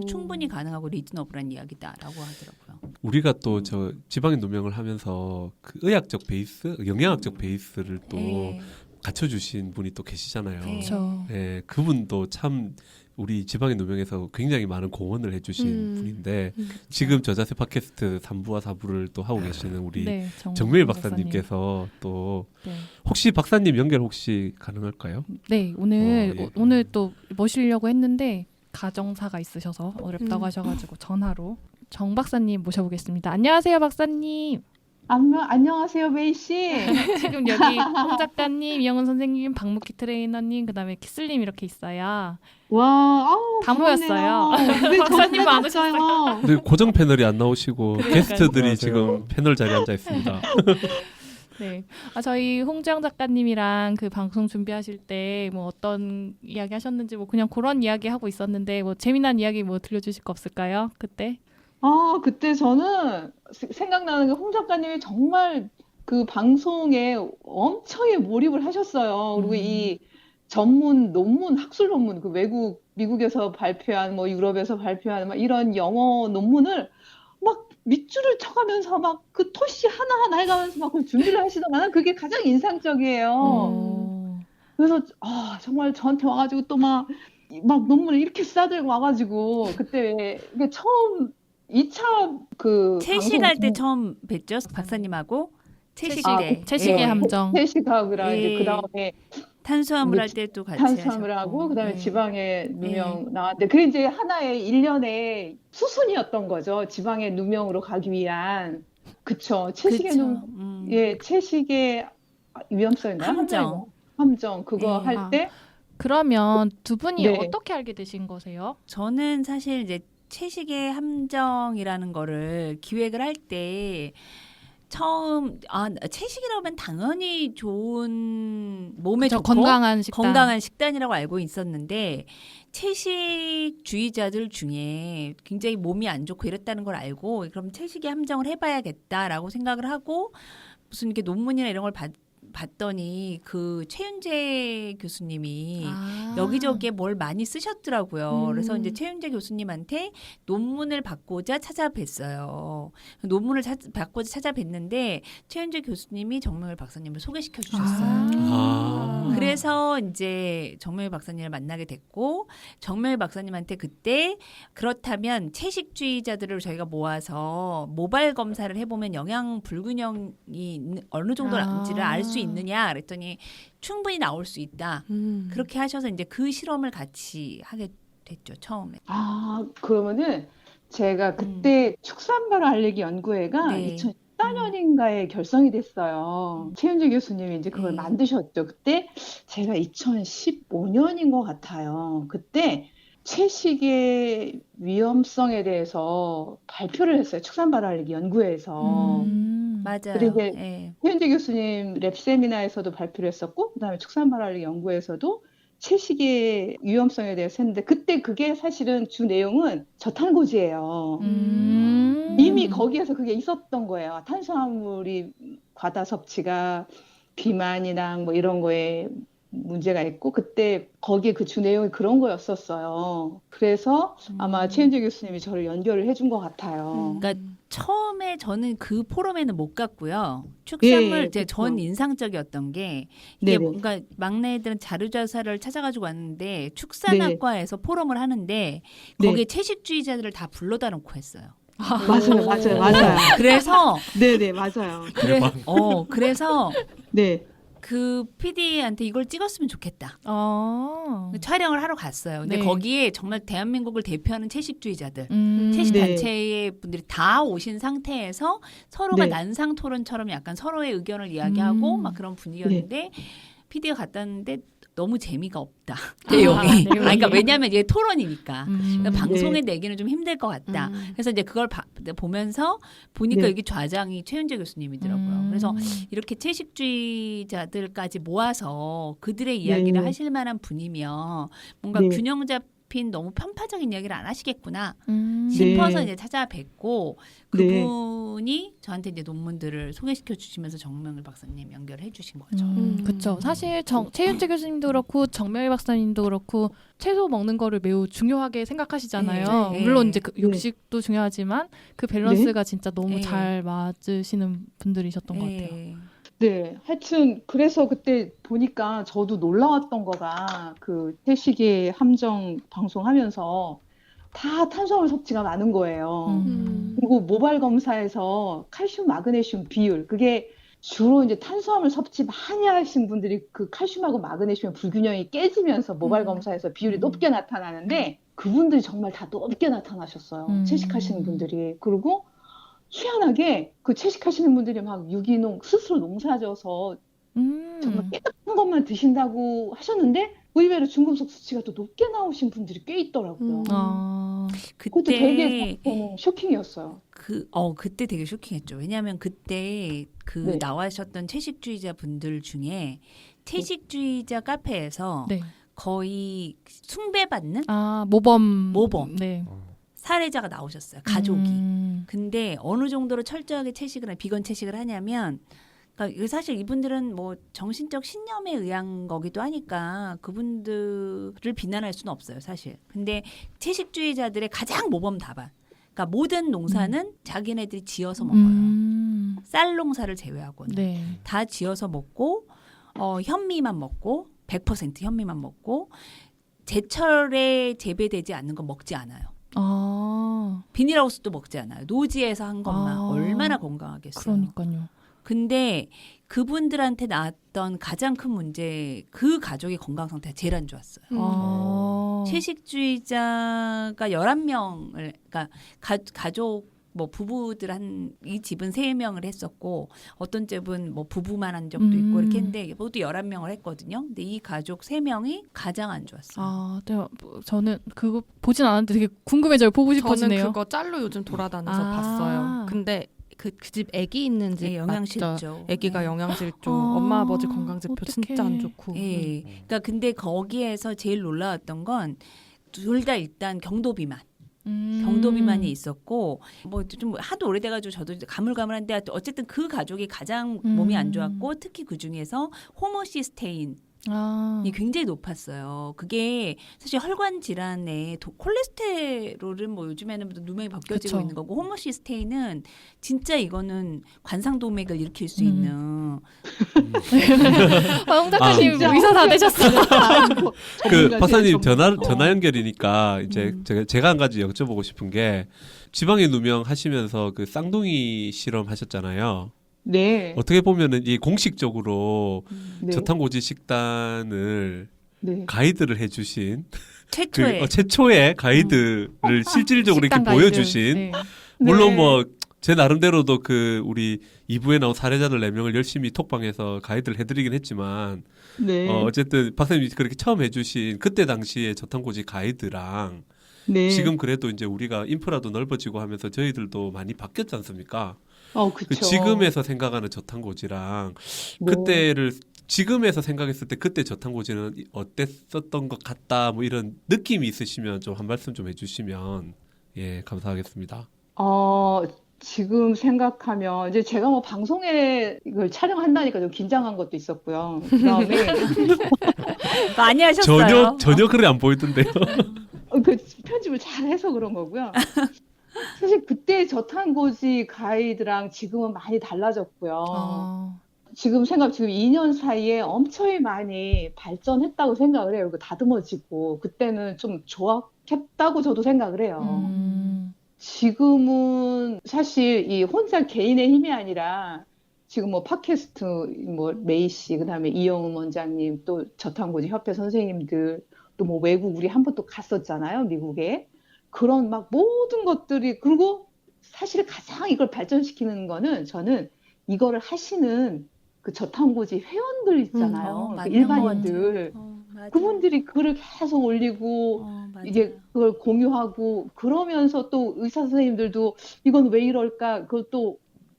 충분히 가능하고 리즈너블한 이야기다라고 하더라고요. 우리가 또 저 지방인 누명을 하면서 그 의학적 베이스, 영양학적 베이스를 또 네. 갖춰주신 분이 또 계시잖아요. 네. 그렇죠. 예, 그분도 참 우리 지방인 누명에서 굉장히 많은 공헌을 해주신 분인데 지금 저자세 팟캐스트 3부와 4부를 또 하고 계시는 우리 네, 정밀 박사님께서 또 네. 혹시 박사님 연결 혹시 가능할까요? 네, 오늘 예. 오늘 또 모시려고 했는데 가정사가 있으셔서 어렵다고 음. 하셔가지고 전화로 정 박사님 모셔보겠습니다. 안녕하세요, 박사님. 안녕하세요, 메이 씨. 지금 여기 홍 작가님, 이영은 선생님, 박무키 트레이너님, 그다음에 키슬님 이렇게 있어요. 와, 아우, 다 모였어요. 네, 박사님 안 오셨어요. 근데 고정 패널이 안 나오시고 게스트들이 안녕하세요. 지금 패널 자리에 앉아 있습니다. 네, 저희 홍지영 작가님이랑 그 방송 준비하실 때 뭐 어떤 이야기 하셨는지 뭐 그냥 그런 이야기 하고 있었는데 뭐 재미난 이야기 뭐 들려주실 거 없을까요? 그때? 그때 저는 생각나는 게 홍 작가님이 정말 그 방송에 엄청에 몰입을 하셨어요. 그리고 이 전문 논문, 학술 논문, 그 미국에서 발표한, 뭐 유럽에서 발표한 막 이런 영어 논문을 막 밑줄을 쳐가면서 막 그 토시 하나하나 해가면서 막 그 준비를 하시더만 그게 가장 인상적이에요. 그래서 정말 저한테 와가지고 또 막 논문을 이렇게 싸들고 와가지고 그때 이게 처음 2차 그 채식 할 때 처음 뵀죠 박사님하고 채식 때 채식의 예. 함정. 채식하고랑 예. 이제 그 다음에 탄수화물 할 때도 같이 탄수화물 하셨고. 하고 그다음에 예. 지방의 누명 나왔는데 그게 이제 하나의 일련의 수순이었던 거죠. 지방의 누명으로 가기 위한 그쵸. 채식의 그쵸. 채식의 위험성인가요? 함정 그거 예. 할 때 그러면 두 분이 네. 어떻게 알게 되신 거세요? 저는 사실 이제 채식의 함정이라는 거를 기획을 할 때 처음 채식이라고 하면 당연히 좋은 몸에 저 좋고 건강한 식단. 건강한 식단이라고 알고 있었는데 채식주의자들 중에 굉장히 몸이 안 좋고 이랬다는 걸 알고 그럼 채식의 함정을 해봐야겠다라고 생각을 하고 무슨 이렇게 논문이나 이런 걸 봤더니 그 최윤재 교수님이 여기저기에 뭘 많이 쓰셨더라고요. 그래서 이제 최윤재 교수님한테 논문을 받고자 찾아뵀어요. 논문을 받고자 찾아뵀는데 최윤재 교수님이 정명일 박사님을 소개시켜 주셨어요. 그래서 이제 정명일 박사님을 만나게 됐고 정명일 박사님한테 그때 그렇다면 채식주의자들을 저희가 모아서 모발 검사를 해보면 영양 불균형이 어느 정도 나는지를 알 수 있느냐 그랬더니 충분히 나올 수 있다. 그렇게 하셔서 이제 그 실험을 같이 하게 됐죠 처음에. 그러면은 제가 그때 축산발 알레르기 연구회가 네. 2014년인가에 결성이 됐어요. 최윤재 교수님이 이제 그걸 네. 만드셨죠. 그때 제가 2015년인 것 같아요. 그때 채식의 위험성에 대해서 발표를 했어요. 축산발 알레르기 연구회에서. 맞아요. 그리고 예. 최윤재 교수님 랩 세미나에서도 발표를 했었고 그다음에 축산발 알레르기 연구에서도 채식의 위험성에 대해서 했는데 그때 그게 사실은 주 내용은 저탄고지예요. 이미 거기에서 그게 있었던 거예요. 탄수화물이 과다 섭취가 비만이나 뭐 이런 거에 문제가 있고 그때 거기에 그 주 내용이 그런 거였었어요. 그래서 아마 최윤재 교수님이 저를 연결을 해준 것 같아요. 그러니까 처음에 저는 그 포럼에는 못 갔고요. 축산물 제 전 인상적이었던 게 이게 네네. 뭔가 막내 애들은 자료조사를 찾아가지고 왔는데 축산학과에서 포럼을 하는데 거기에 채식주의자들을 다 불러다 놓고 했어요. 맞아요. 그래서 네네, 맞아요. 그래서 네. 그 PD한테 이걸 찍었으면 좋겠다. 촬영을 하러 갔어요. 근데 네. 거기에 정말 대한민국을 대표하는 채식주의자들, 채식 네. 단체의 분들이 다 오신 상태에서 서로가 네. 난상 토론처럼 약간 서로의 의견을 이야기하고 막 그런 분위기였는데 PD가 갔다 왔는데 너무 재미가 없다. 내용이. 그러니까 왜냐하면 이게 토론이니까. 그러니까 방송에 내기는 좀 힘들 것 같다. 그래서 이제 그걸 보면서 보니까 네. 여기 좌장이 최윤재 교수님이더라고요. 그래서 이렇게 채식주의자들까지 모아서 그들의 이야기를 하실 만한 분이면 뭔가 네. 균형 잡힌 짚인 너무 편파적인 이야기를 안 하시겠구나 음. 싶어서 네. 이제 찾아뵙고 네. 그분이 저한테 이제 논문들을 소개시켜 주시면서 정명일 박사님 연결해 주신 거죠. 그렇죠. 사실 최윤재 교수님도 그렇고 정명일 박사님도 그렇고 채소 먹는 거를 매우 중요하게 생각하시잖아요. 네. 물론 이제 그 네. 육식도 중요하지만 그 밸런스가 진짜 너무 네. 잘 맞으시는 분들이셨던 것 같아요. 네, 하여튼 그래서 그때 보니까 저도 놀라웠던 거가 그 태식의 함정 방송하면서 다 탄수화물 섭취가 많은 거예요. 그리고 모발 검사에서 칼슘, 마그네슘 비율 그게 주로 이제 탄수화물 섭취 많이 하신 분들이 그 칼슘하고 마그네슘 불균형이 깨지면서 모발 검사에서 비율이 높게 나타나는데 그분들이 정말 다 높게 나타나셨어요. 채식하시는 분들이. 그리고 희한하게 그 채식하시는 분들이 막 유기농 스스로 농사져서 정말 깨끗한 것만 드신다고 하셨는데 의외로 중금속 수치가 또 높게 나오신 분들이 꽤 있더라고요. 아, 그것도 되게 그때 저는 쇼킹이었어요. 그때 되게 쇼킹했죠. 왜냐하면 그때 그 네. 나와셨던 채식주의자 분들 중에 채식주의자 카페에서 네. 거의 숭배받는 모범. 네. 사례자가 나오셨어요. 가족이. 음. 근데 어느 정도로 철저하게 채식을 비건 채식을 하냐면 그러니까 사실 이분들은 뭐 정신적 신념에 의한 거기도 하니까 그분들을 비난할 수는 없어요, 사실. 근데 채식주의자들의 가장 모범 답안. 그러니까 모든 농사는 자기네들이 지어서 먹어요. 쌀 농사를 제외하고는 네. 다 지어서 먹고 현미만 먹고 100% 현미만 먹고 제철에 재배되지 않는 거 먹지 않아요. 비닐하우스도 먹지 않아요. 노지에서 한 것만 얼마나 건강하겠어요. 그러니까요. 근데 그분들한테 나왔던 가장 큰 문제 그 가족의 건강 상태가 제일 안 좋았어요. 채식주의자가 11명을 그러니까 가족 뭐 부부들 이 집은 3명을 했었고 어떤 집은 뭐 부부만 한 적도 있고 이렇게 했는데 모두 11명을 했거든요. 근데 이 가족 3명이 가장 안 좋았어요. 네, 저는 그거 보진 않았는데 되게 궁금해져요. 보고 싶어지네요. 저는 그거 짤로 요즘 돌아다녀서 봤어요. 근데 그 집 아기 있는 집 맞죠? 영양실조. 아기가 영양실조. 엄마 아버지 건강지표 진짜 안 좋고. 예. 그러니까 근데 거기에서 제일 놀라웠던 건 둘 다 일단 경도 비만. 경도 비만이 있었고 뭐 좀 하도 오래돼가지고 저도 이제 가물가물한데 어쨌든 그 가족이 가장 몸이 안 좋았고 특히 그 중에서 호모시스테인이 굉장히 높았어요. 그게 사실 혈관 질환에 콜레스테롤은 뭐 요즘에는 누명이 벗겨지고 그쵸. 있는 거고 호모시스테인은 진짜 이거는 관상동맥을 일으킬 수 있는 홍 작가님 진짜. 의사 다 되셨어요. 그 박사님 전문가. 전화 연결이니까 이제 제가 한 가지 여쭤보고 싶은 게 지방의 누명 하시면서 그 쌍둥이 실험 하셨잖아요. 네. 어떻게 보면은 이 공식적으로 네. 저탄고지 식단을 네. 가이드를 해주신 최초의 최초의 가이드를 실질적으로 이렇게 식단 가이드. 보여주신 네. 물론 네. 뭐 제 나름대로도 그 우리 2부에 나온 사례자들 4명을 열심히 톡방에서 가이드를 해드리긴 했지만 네. 어쨌든 박사님이 그렇게 처음 해주신 그때 당시에 저탄고지 가이드랑 네. 지금 그래도 이제 우리가 인프라도 넓어지고 하면서 저희들도 많이 바뀌었지 않습니까? 그쵸. 그 지금에서 생각하는 저탄고지랑 네. 그때를 지금에서 생각했을 때 그때 저탄고지는 어땠었던 것 같다 뭐 이런 느낌이 있으시면 좀 한 말씀 좀 해주시면 예 감사하겠습니다. 지금 생각하면 이제 제가 뭐 방송에 이걸 촬영한다니까 좀 긴장한 것도 있었고요. 그다음에 많이 하셨어요. 전혀 그래 안 보이던데요. 그 편집을 잘 해서 그런 거고요. 사실 그때 저탄고지 가이드랑 지금은 많이 달라졌고요. 지금 2년 사이에 엄청 많이 발전했다고 생각을 해요. 그 다듬어지고 그때는 좀 조악했다고 저도 생각을 해요. 지금은 사실 이 혼자 개인의 힘이 아니라 지금 뭐 팟캐스트 뭐 메이 씨 그다음에 이영훈 원장님 또 저탄고지 협회 선생님들 또 뭐 외국 우리 한 번 또 갔었잖아요. 미국에. 그런 막 모든 것들이 그리고 사실 가장 이걸 발전시키는 거는 저는 이거를 하시는 그 저탄고지 회원들 있잖아요. 그 맞는 일반인들. 것 같아요. 맞아요. 그분들이 글을 계속 올리고 맞아요. 이제 그걸 공유하고 그러면서 또 의사 선생님들도 이건 왜 이럴까? 그것도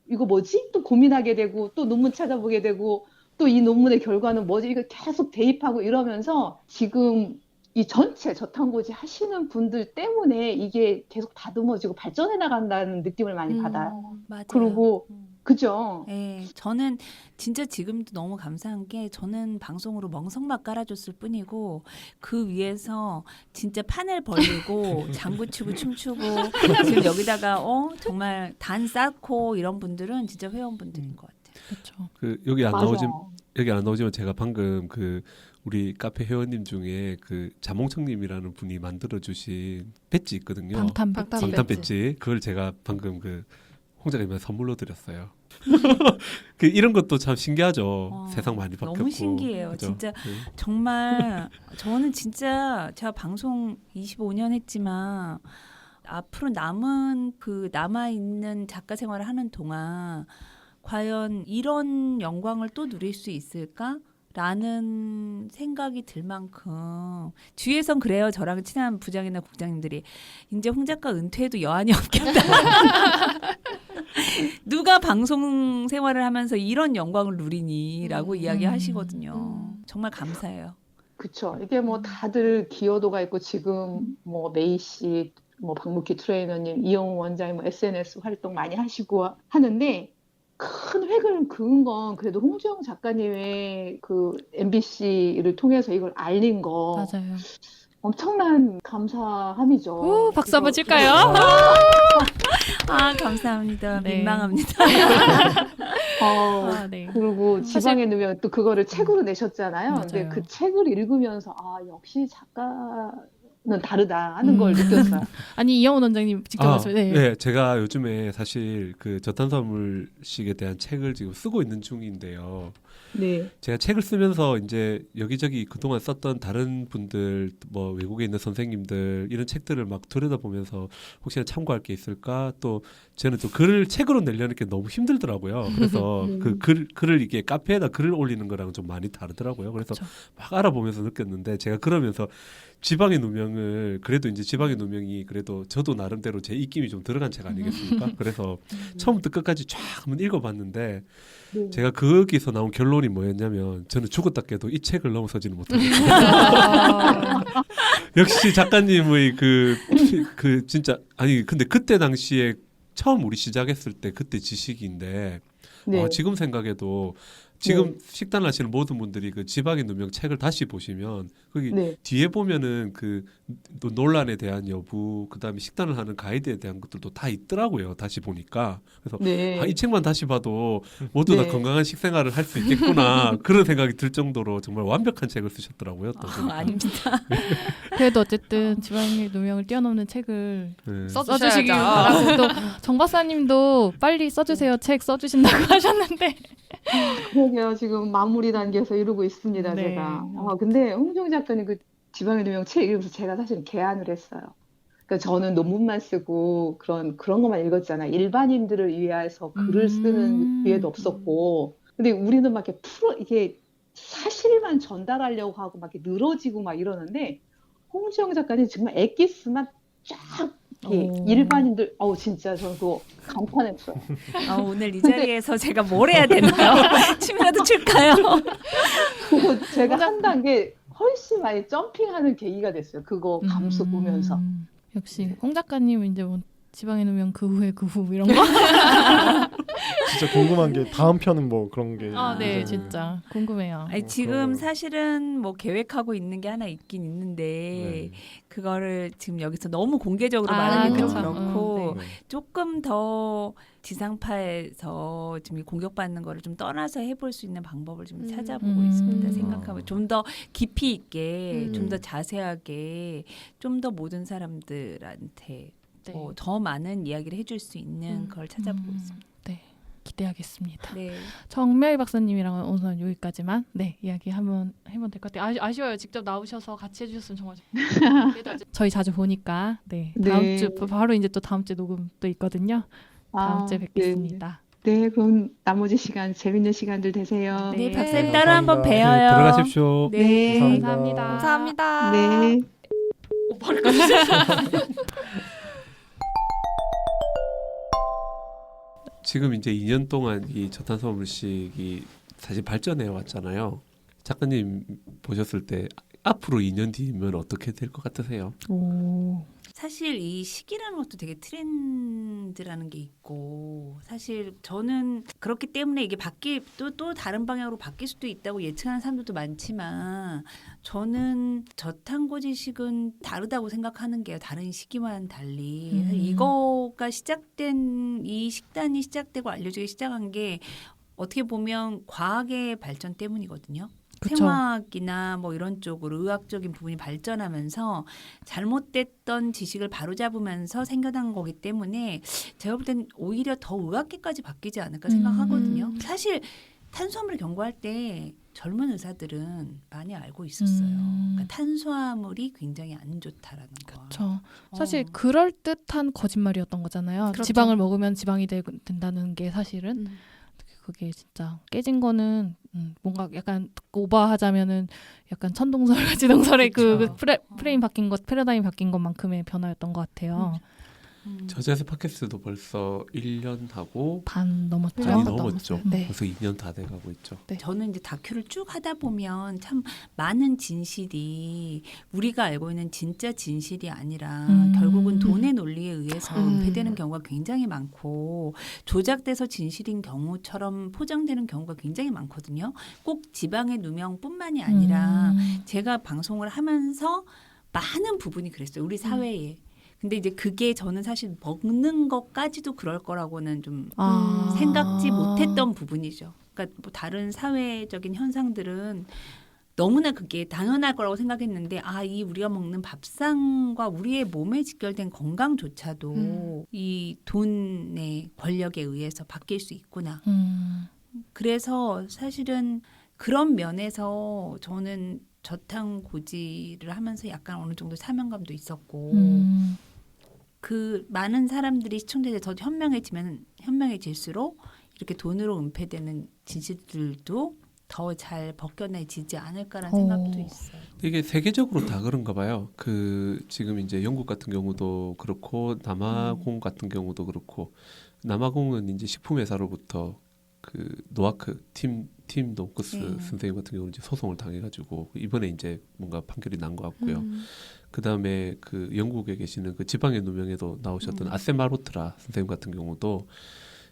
이거 뭐지? 또 고민하게 되고 또 논문 찾아보게 되고 또 이 논문의 결과는 뭐지? 이거 계속 대입하고 이러면서 지금 이 전체 저탄고지 하시는 분들 때문에 이게 계속 다듬어지고 발전해 나간다는 느낌을 많이 받아요. 맞아요. 그리고 그죠? 네, 저는 진짜 지금도 너무 감사한 게 저는 방송으로 멍석만 깔아줬을 뿐이고 그 위에서 진짜 판을 벌리고 장구 치고 춤추고 지금 여기다가 정말 단 쌓고 이런 분들은 진짜 회원분들인 것 같아요. 그렇죠. 그 여기 안 맞아. 나오지만 제가 방금 그 우리 카페 회원님 중에 그 자몽청님이라는 분이 만들어주신 배지 있거든요. 방탄 배지. 방탄 배지. 그걸 제가 방금 그 홍 작가님한테 선물로 드렸어요. 그 이런 것도 참 신기하죠. 세상 많이 바뀌었고. 너무 신기해요. 그죠? 진짜 네. 정말 저는 진짜 제가 방송 25년 했지만 앞으로 남아 있는 작가 생활을 하는 동안 과연 이런 영광을 또 누릴 수 있을까? 라는 생각이 들 만큼 주위에선 그래요. 저랑 친한 부장이나 국장님들이 이제 홍 작가 은퇴해도 여한이 없겠다. 누가 방송 생활을 하면서 이런 영광을 누리니라고 이야기하시거든요. 정말 감사해요. 그쵸. 이게 뭐 다들 기여도가 있고 지금 뭐 메이 씨, 뭐 박묵희 트레이너님, 이영웅 원장님 뭐 SNS 활동 많이 하시고 하는데 큰 획을 그은 건 그래도 홍주영 작가님의 그 MBC를 통해서 이걸 알린 거 맞아요. 엄청난 감사함이죠. 오, 박수 한번 그래서 칠까요? 아, 감사합니다. 네. 민망합니다. 아, 네. 그리고 지방에 넣으면 또 그거를 책으로 내셨잖아요. 근데 맞아요. 그 책을 읽으면서 역시 작가는 다르다 하는 걸 느꼈어요. 아니 이영훈 원장님 직접 말씀. 네. 네, 제가 요즘에 사실 그 저탄수화물식에 대한 책을 지금 쓰고 있는 중인데요. 네. 제가 책을 쓰면서 이제 여기저기 그동안 썼던 다른 분들, 뭐 외국에 있는 선생님들 이런 책들을 막 들여다보면서 혹시나 참고할 게 있을까? 또 저는 또 글을 책으로 내려는 게 너무 힘들더라고요. 그래서 그 글을 이게 카페에다 글을 올리는 거랑 좀 많이 다르더라고요. 그래서 그쵸. 막 알아보면서 느꼈는데 제가 그러면서 지방의 누명을 그래도 이제 지방의 누명이 그래도 저도 나름대로 제 입김이 좀 들어간 책 아니겠습니까? 그래서 처음부터 끝까지 쫙 한번 읽어봤는데 네. 제가 거기서 나온 결론이 뭐였냐면 저는 죽었다 깨도 이 책을 넘어서지는 못하겠어요. 역시 작가님의 그 진짜 아니 근데 그때 당시에 처음 우리 시작했을 때 그때 지식인데 네. 지금 생각해도 지금 식단 하시는 모든 분들이 그 지방의 누명 책을 다시 보시면 거기 네. 뒤에 보면은 그 또 논란에 대한 여부 그다음에 식단을 하는 가이드에 대한 것들도 다 있더라고요. 다시 보니까 그래서 네. 이 책만 다시 봐도 모두 다 네. 건강한 식생활을 할 수 있겠구나 그런 생각이 들 정도로 정말 완벽한 책을 쓰셨더라고요. 또 보니까. 아닙니다. 그래도 어쨌든 지방의 누명을 뛰어넘는 책을 네. 써주시기 바라고 또 정 박사님도 빨리 써주세요 책 써주신다고 하셨는데 그러게요. 지금 마무리 단계에서 이루고 있습니다. 네. 제가. 근데 홍정 작가님 그 지방의 누명 책 읽으면서 제가 사실 개안을 했어요. 그러니까 저는 논문만 쓰고 그런 것만 읽었잖아요. 일반인들을 위해서 글을 쓰는 기회도 없었고. 근데 우리는 막 이렇게 이게 사실만 전달하려고 하고 막 이렇게 늘어지고 막 이러는데 홍지영 작가님 정말 엑기스만 쫙 이렇게 일반인들 진짜 저는 그거 감탄했어요. 오늘 이 자리에서 제가 뭘 해야 되나요? 춤이라도 출까요? 그거 제가 한 단계 훨씬 많이 점핑하는 계기가 됐어요. 그거 감수 보면서. 역시 홍 작가님은 이제 뭐 지방에 놓으면 그 후에 그 후 이런 거. 진짜 궁금한 게 다음 편은 뭐 그런 게 네, 이제 진짜 궁금해요. 아니, 지금 사실은 뭐 계획하고 있는 게 하나 있긴 있는데 그거를 지금 여기서 너무 공개적으로 말하기도 그쵸. 그렇고 네. 조금 더 지상파에서 지금 공격받는 거를 좀 떠나서 해볼 수 있는 방법을 좀 찾아보고 있습니다. 생각하고 좀 더 깊이 있게, 좀 더 자세하게, 좀 더 모든 사람들한테 더 많은 이야기를 해줄 수 있는 걸 찾아보고 있습니다. 네, 기대하겠습니다. 네. 정명희 박사님이랑은 오늘 여기까지만 이야기 한번 해보면 될 것 같아요. 아쉬워요. 직접 나오셔서 같이 해주셨으면 정말 저희 자주 보니까 다음 주 바로 이제 또 다음 주에 녹음 또 있거든요. 다음 주에 뵙겠습니다. 네, 그럼 나머지 시간 재밌는 시간들 되세요. 네, 네, 박사님 따로 한번 감사합니다. 뵈어요. 네, 들어가십시오. 네. 감사합니다. 감사합니다. 네. 지금 이제 2년 동안 이 저탄수화물식이 사실 발전해 왔잖아요. 작가님 보셨을 때 앞으로 2년 뒤면 어떻게 될 것 같으세요? 오. 사실 이 시기라는 것도 되게 트렌드라는 게 있고 사실 저는 그렇기 때문에 이게 또 다른 방향으로 바뀔 수도 있다고 예측하는 사람들도 많지만 저는 저탄고지식은 다르다고 생각하는 게요. 다른 시기와는 달리 이거가 시작된 이 식단이 시작되고 알려지기 시작한 게 어떻게 보면 과학의 발전 때문이거든요. 그쵸. 생화학이나 뭐 이런 쪽으로 의학적인 부분이 발전하면서 잘못됐던 지식을 바로잡으면서 생겨난 거기 때문에 제가 볼 땐 오히려 더 의학계까지 바뀌지 않을까 생각하거든요. 사실 탄수화물을 경고할 때 젊은 의사들은 많이 알고 있었어요. 그러니까 탄수화물이 굉장히 안 좋다라는 거. 그렇죠. 사실 그럴 듯한 거짓말이었던 거잖아요. 그렇죠. 지방을 먹으면 지방이 된다는 게 사실은 그게 진짜 깨진 거는 뭔가 약간 오버하자면은 약간 천동설, 지동설의 그 그쵸. 프레임 바뀐 것, 패러다임 바뀐 것만큼의 변화였던 것 같아요. 저자세 팟캐스트도 벌써 1년 하고 반 넘었죠. 반이 넘었죠. 네. 벌써 2년 다 돼가고 있죠. 저는 이제 다큐를 쭉 하다 보면 참 많은 진실이 우리가 알고 있는 진짜 진실이 아니라 결국은 돈의 논리에 의해서 은폐되는 경우가 굉장히 많고 조작돼서 진실인 경우처럼 포장되는 경우가 굉장히 많거든요. 꼭 지방의 누명뿐만이 아니라 제가 방송을 하면서 많은 부분이 그랬어요. 우리 사회에. 근데 이제 그게 저는 사실 먹는 것까지도 그럴 거라고는 좀 생각지 못했던 부분이죠. 그러니까 뭐 다른 사회적인 현상들은 너무나 그게 당연할 거라고 생각했는데 이 우리가 먹는 밥상과 우리의 몸에 직결된 건강조차도 이 돈의 권력에 의해서 바뀔 수 있구나. 그래서 사실은 그런 면에서 저는 저탄고지를 하면서 약간 어느 정도 사명감도 있었고 그 많은 사람들이 시청자들이 더 현명해질수록 이렇게 돈으로 은폐되는 진실들도 더 잘 벗겨내지지 않을까라는 생각도 있어요. 이게 세계적으로 다 그런가 봐요. 그 지금 이제 영국 같은 경우도 그렇고 남아공 같은 경우도 그렇고 남아공은 이제 식품회사로부터 그 노아크 팀 노크스 선생님 같은 경우는 이제 소송을 당해가지고 이번에 이제 뭔가 판결이 난 것 같고요. 그 다음에 그 영국에 계시는 그 지방의 누명에도 나오셨던 아세마로트라 선생님 같은 경우도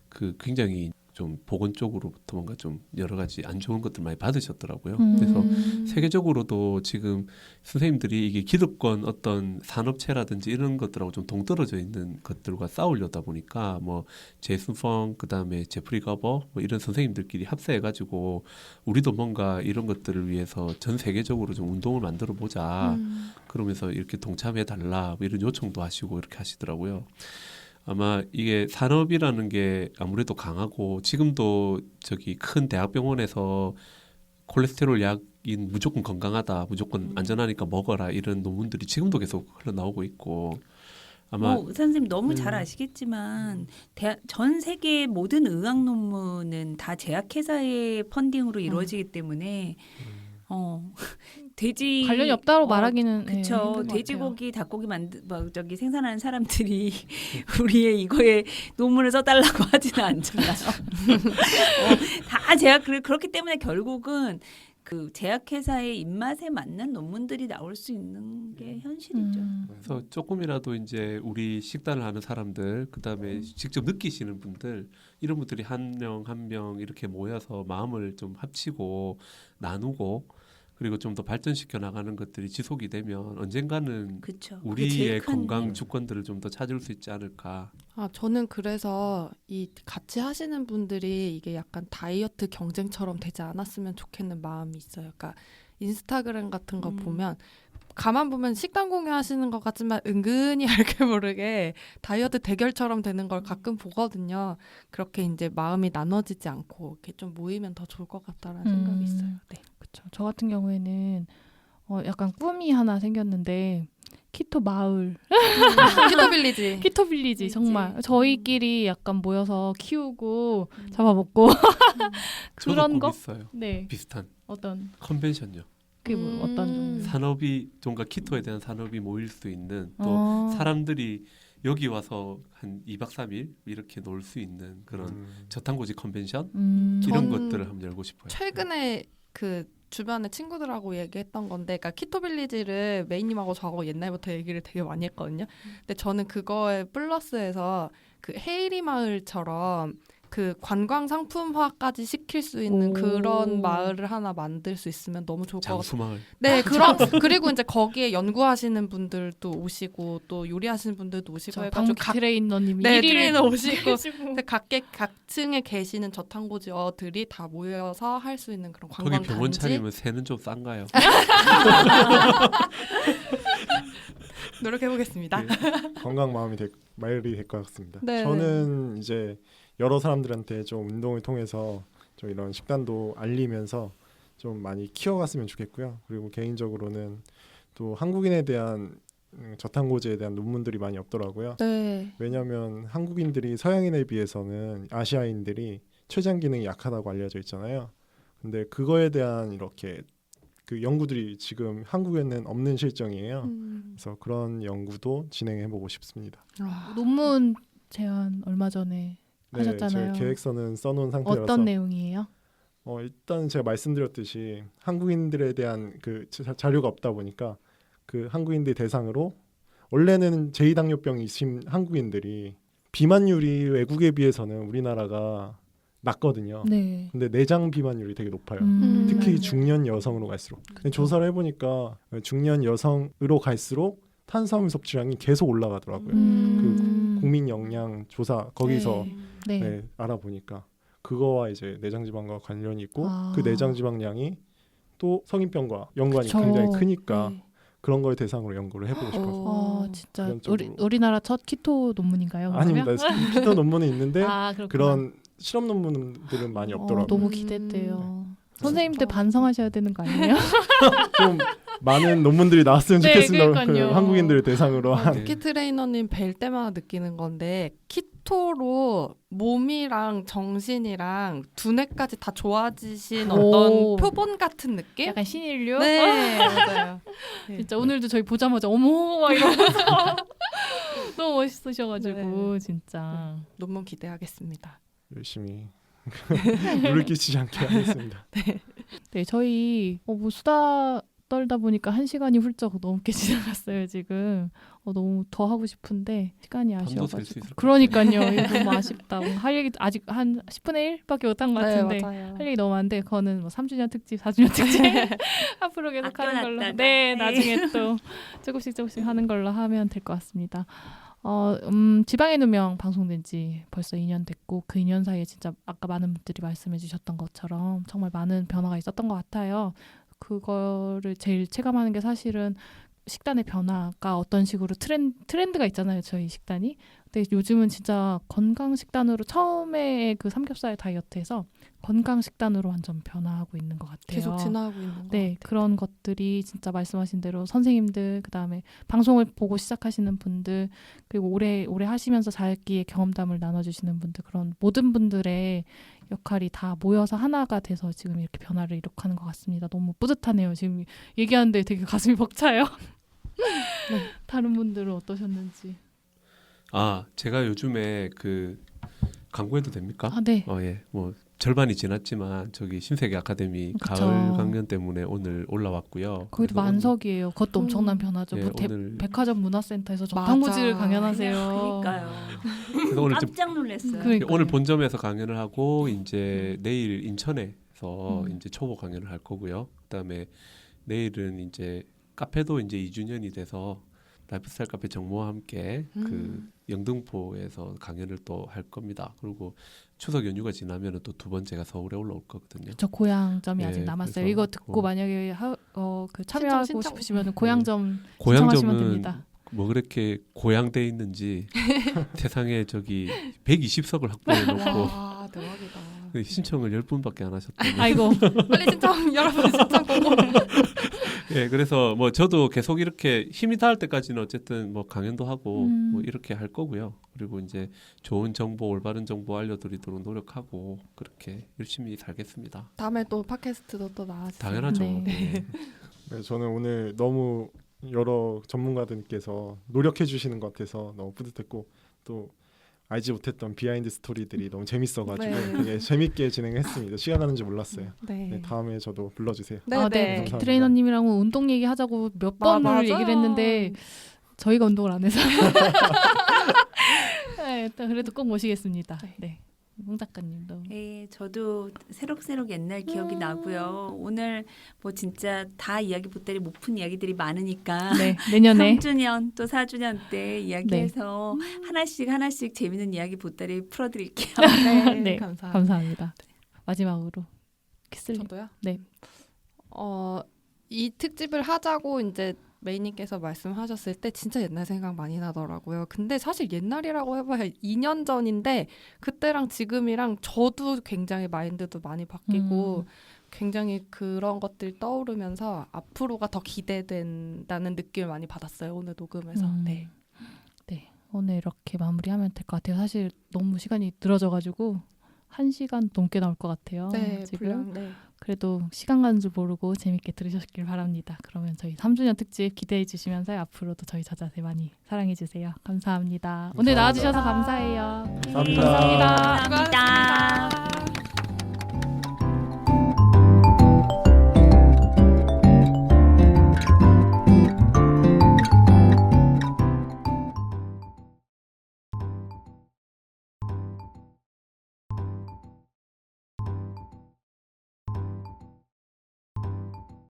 그 굉장히 좀 보건 쪽으로부터 뭔가 좀 여러 가지 안 좋은 것들 많이 받으셨더라고요. 그래서 세계적으로도 지금 선생님들이 이게 기득권 어떤 산업체라든지 이런 것들하고 좀 동떨어져 있는 것들과 싸우려다 보니까 뭐 제이슨 펑 그다음에 제프리 거버 뭐 이런 선생님들끼리 합세해가지고 우리도 뭔가 이런 것들을 위해서 전 세계적으로 좀 운동을 만들어 보자. 그러면서 이렇게 동참해 달라 뭐 이런 요청도 하시고 이렇게 하시더라고요. 아마 이게 산업이라는 게 아무래도 강하고 지금도 저기 큰 대학병원에서 콜레스테롤 약인 무조건 건강하다, 무조건 안전하니까 먹어라 이런 논문들이 지금도 계속 흘러나오고 있고 아마 선생님 너무 잘 아시겠지만 전 세계 모든 의학 논문은 다 제약회사의 펀딩으로 이루어지기 때문에 돼지 관련이 없다고 말하기는 그렇죠. 힘든 것 돼지고기, 닭고기 생산하는 사람들이 우리의 이거에 논문을 써달라고 하지는 않잖아요. 다 제약 그렇기 때문에 결국은 그 제약회사의 입맛에 맞는 논문들이 나올 수 있는 게 현실이죠. 그래서 조금이라도 이제 우리 식단을 하는 사람들, 그다음에 직접 느끼시는 분들 이런 분들이 한 명 한 명 이렇게 모여서 마음을 좀 합치고 나누고. 그리고 좀 더 발전시켜 나가는 것들이 지속이 되면 언젠가는 그쵸. 우리의 건강 주권들을 좀 더 찾을 수 있지 않을까. 저는 그래서 이 같이 하시는 분들이 이게 약간 다이어트 경쟁처럼 되지 않았으면 좋겠는 마음이 있어요. 그러니까 인스타그램 같은 거 보면 가만 보면 식단 공유하시는 것 같지만 은근히 알게 모르게 다이어트 대결처럼 되는 걸 가끔 보거든요. 그렇게 이제 마음이 나눠지지 않고 이렇게 좀 모이면 더 좋을 것 같다라는 생각이 있어요. 네. 그렇죠. 저 같은 경우에는 약간 꿈이 하나 생겼는데 키토 마을, 키토빌리지. 키토 빌리지 정말 저희끼리 약간 모여서 키우고 잡아먹고 그런 거. 있어요. 네. 비슷한 어떤 컨벤션요. 그게 뭐 어떤 종류? 산업이 뭔가 키토에 대한 산업이 모일 수 있는 또 사람들이 여기 와서 한 2박 3일 이렇게 놀 수 있는 그런 저탄고지 컨벤션 이런 것들을 한번 열고 싶어요. 최근에 그 주변에 친구들하고 얘기했던 건데, 그러니까 키토빌리지를 메이님하고 저하고 옛날부터 얘기를 되게 많이 했거든요. 근데 저는 그거에 플러스해서 그 헤이리 마을처럼 그 관광 상품화까지 시킬 수 있는 오. 그런 마을을 하나 만들 수 있으면 너무 좋을 것 같아요. 장수마을. 네, 그리고 이제 거기에 연구하시는 분들도 오시고 또 요리하시는 분들도 오시고 저 해가지고 방귀 트레이너님이 네, 1위를 트레이너 오시고 해주고. 근데 각 층에 계시는 저탄고지어들이 다 모여서 할 수 있는 그런 거기 관광 병원 단지 차리면 새는 좀 싼가요? 노력해 보겠습니다. 네, 건강 마을이 될 것 같습니다. 네, 저는 이제 여러 사람들한테 좀 운동을 통해서 좀 이런 식단도 알리면서 좀 많이 키워갔으면 좋겠고요. 그리고 개인적으로는 또 한국인에 대한 저탄고지에 대한 논문들이 많이 없더라고요. 네. 왜냐하면 한국인들이 서양인에 비해서는 아시아인들이 췌장 기능이 약하다고 알려져 있잖아요. 근데 그거에 대한 이렇게 그 연구들이 지금 한국에는 없는 실정이에요. 그래서 그런 연구도 진행해보고 싶습니다. 논문 제안 얼마 전에 네, 하셨잖아요. 저희 계획서는 써놓은 상태라서 어떤 내용이에요? 일단 제가 말씀드렸듯이 한국인들에 대한 그 자료가 없다 보니까 그 한국인들 대상으로 원래는 제2당뇨병이 있으신 한국인들이 비만율이 외국에 비해서는 우리나라가 낮거든요. 네. 근데 내장 비만율이 되게 높아요. 특히 맞아요. 중년 여성으로 갈수록. 근데 그쵸. 조사를 해보니까 중년 여성으로 갈수록 탄수화물 섭취량이 계속 올라가더라고요. 국민 영양 조사 거기서 네. 네, 알아보니까 그거와 이제 내장지방과 관련이 있고 아. 그 내장지방량이 또 성인병과 연관이 그쵸. 굉장히 크니까 네. 그런 걸 대상으로 연구를 해보고 싶어서. 아 진짜 그런 쪽으로. 우리나라 첫 키토 논문인가요? 아닙니다. 피터 논문은 있는데 아, 그렇구나. 그런 실험 논문들은 많이 없더라고요. 너무 기대돼요. 선생님들 진짜. 반성하셔야 되는 거 아니에요? 좀 많은 논문들이 나왔으면 네, 좋겠습니다. 그러니까요. 그 한국인들을 대상으로 한. 네. 키 트레이너님 뵐 때마다 느끼는 건데 키토로 몸이랑 정신이랑 두뇌까지 다 좋아지신 오. 어떤 표본 같은 느낌? 약간 신인류? 네, 맞아요. 진짜 오늘도 저희 보자마자 어머 막 이러면서 너무 멋있으셔가지고 진짜. 논문 기대하겠습니다. 열심히 물을 끼치지 않게 하겠습니다. 네, 저희 뭐 수다 떨다 보니까 1시간이 훌쩍 넘게 지나갔어요 지금. 너무 더 하고 싶은데 시간이 밤도 셀수 아쉬워가지고. 있을 것 그러니까요. 이거 너무 아쉽다. 할 얘기 아직 한 10분의 1밖에 못한 것 같은데. 맞아요. 할 얘기 너무 많은데 그거는 뭐 3주년 특집, 4주년 특집 앞으로 계속 하는 걸로. 아껴놨다가. 네, 나중에 또 조금씩 하는 걸로 하면 될 것 같습니다. 지방의 누명 방송된 지 벌써 2년 됐고 그 2년 사이에 진짜 아까 많은 분들이 말씀해 주셨던 것처럼 정말 많은 변화가 있었던 것 같아요. 그거를 제일 체감하는 게 사실은 식단의 변화가 어떤 식으로 트렌드가 있잖아요. 저희 식단이. 근데 요즘은 진짜 건강 식단으로 처음에 그 삼겹살 다이어트에서 건강 식단으로 완전 변화하고 있는 것 같아요. 계속 진화하고 있는 것 네, 같아요. 그런 것들이 진짜 말씀하신 대로 선생님들 그다음에 방송을 보고 시작하시는 분들 그리고 오래 하시면서 자기의 경험담을 나눠주시는 분들 그런 모든 분들의 역할이 다 모여서 하나가 돼서 지금 이렇게 변화를 이룩하는 것 같습니다. 너무 뿌듯하네요. 지금 얘기하는데 되게 가슴이 벅차요. 다른 분들은 어떠셨는지. 제가 요즘에 그 광고해도 됩니까? 네. 예. 뭐 절반이 지났지만 저기 신세계 아카데미 그쵸. 가을 강연 때문에 오늘 올라왔고요. 거기도 그래서 만석이에요. 그것도 엄청난 변화죠. 예, 뭐 오늘 백화점 문화센터에서 맞아. 저탄고지를 강연하세요. 그러니까요. 그래서 오늘 좀 깜짝 놀랐어요. 그러니까요. 오늘 본점에서 강연을 하고 이제 내일 인천에서 음. 이제 초보 강연을 할 거고요. 그다음에 내일은 이제 카페도 이제 2주년이 돼서 라이프스타일 카페 정모와 함께 그 영등포에서 강연을 또 할 겁니다. 그리고 추석 연휴가 지나면은 또 두 번째가 서울에 올라올 거거든요. 저 고향점이 네, 아직 남았어요. 그래서 이거 듣고 뭐 만약에 그 참여하고 신청. 싶으시면 고향점 신청하시면 고향점은 됩니다. 뭐 그렇게 고향돼 있는지 세상에 저기 120석을 확보해 놓고 와, 대박이다. 신청을 10분밖에 안 하셨다니. 아이고 빨리 신청 여러분 신청 보고. 예, 그래서 뭐 저도 계속 이렇게 힘이 닿을 때까지는 어쨌든 뭐 강연도 하고 뭐 이렇게 할 거고요. 그리고 이제 좋은 정보, 올바른 정보 알려드리도록 노력하고 그렇게 열심히 살겠습니다. 다음에 또 팟캐스트도 또 나와주세요. 당연하죠. 네. 네. 네, 저는 오늘 너무 여러 전문가들께서 노력해 주시는 것 같아서 너무 뿌듯했고 또 알지 못했던 비하인드 스토리들이 너무 재밌어가지고 네. 되게 재밌게 진행했습니다. 시간 가는 줄 몰랐어요. 네. 네, 다음에 저도 불러주세요. 네, 아, 네. 네. 감사합니다. 트레이너님이랑 운동 얘기하자고 몇 번을 맞아요. 얘기를 했는데 저희가 운동을 안 해서 네, 일단 그래도 꼭 모시겠습니다. 네. 홍 작가님도 예, 저도 새록새록 옛날 기억이 나고요. 오늘 뭐 진짜 다 이야기 보따리 못 푼 이야기들이 많으니까 네, 내년에 3주년 또 4주년 때 이야기해서 하나씩 재밌는 이야기 보따리 풀어드릴게요. 네, 네, 감사합니다. 감사합니다. 마지막으로 키슬님. 저도요? 네. 이 특집을 하자고 이제 메이님께서 말씀하셨을 때 진짜 옛날 생각 많이 나더라고요. 근데 사실 옛날이라고 해봐야 2년 전인데 그때랑 지금이랑 저도 굉장히 마인드도 많이 바뀌고 굉장히 그런 것들 떠오르면서 앞으로가 더 기대된다는 느낌을 많이 받았어요. 오늘 녹음에서. 네. 네, 오늘 이렇게 마무리하면 될 것 같아요. 사실 너무 시간이 늘어져가지고 1시간 넘게 나올 것 같아요. 네, 지금. 분량, 네. 그래도 시간 가는 줄 모르고 재밌게 들으셨길 바랍니다. 그러면 저희 3주년 특집 기대해 주시면서 앞으로도 저희 저자세 많이 사랑해 주세요. 감사합니다. 오늘 나와주셔서 감사해요. 감사합니다. 감사합니다. 감사합니다.